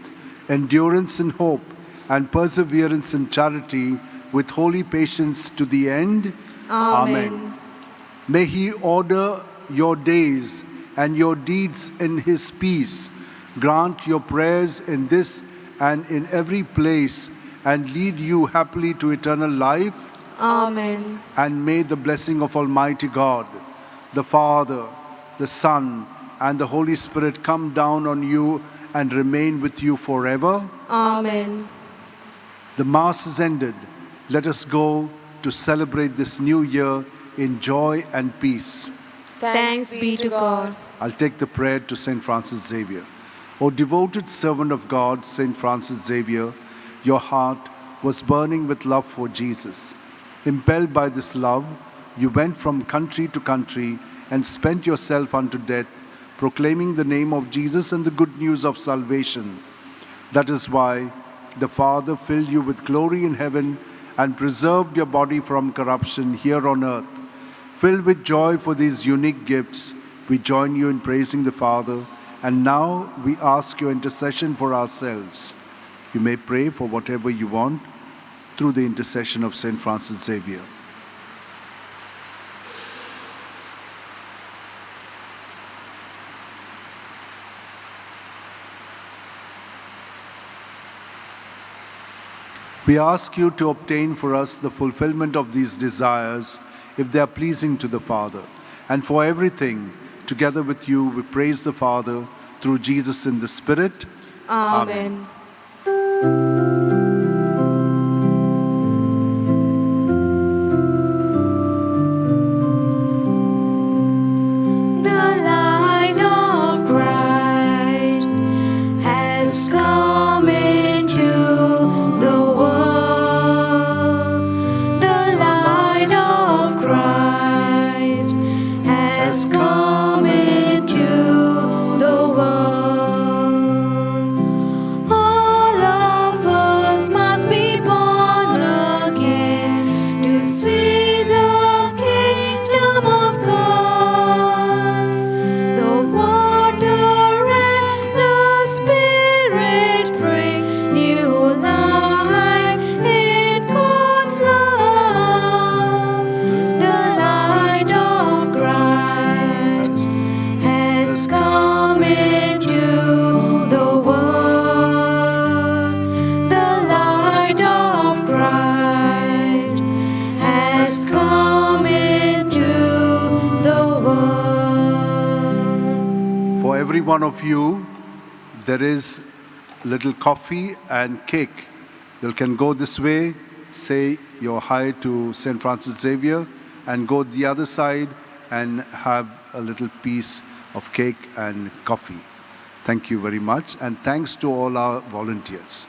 Speaker 1: endurance in hope, and perseverance in charity, with holy patience to the end. Amen. May he order your days and your deeds in his peace, grant your prayers in this and in every place, and lead you happily to eternal life.
Speaker 2: Amen.
Speaker 1: And may the blessing of Almighty God, the Father, the Son, and the Holy Spirit come down on you and remain with you forever.
Speaker 2: Amen.
Speaker 1: The Mass is ended. Let us go to celebrate this new year in joy and peace.
Speaker 2: Thanks be to God.
Speaker 1: I'll take the prayer to St. Francis Xavier. O devoted servant of God, St. Francis Xavier, your heart was burning with love for Jesus. Impelled by this love, you went from country to country and spent yourself unto death, proclaiming the name of Jesus and the good news of salvation. That is why the Father filled you with glory in heaven and preserved your body from corruption here on earth. Filled with joy for these unique gifts, we join you in praising the Father, and now we ask your intercession for ourselves. You may pray for whatever you want through the intercession of St. Francis Xavier. We ask you to obtain for us the fulfillment of these desires, if they are pleasing to the Father. And for everything, together with you, we praise the Father through Jesus in the Spirit.
Speaker 2: Amen. The light of Christ has come into the world. The light of Christ has come into the world. All of us must be born again to see the kingdom of God. The water and the Spirit bring new life in God's love. The light of Christ has come into the world. The light of Christ has come into the world.
Speaker 1: For every one of you, there is a little coffee and cake. You can go this way, say your hi to St. Francis Xavier, and go the other side and have a little piece of cake and coffee. Thank you very much, and thanks to all our volunteers.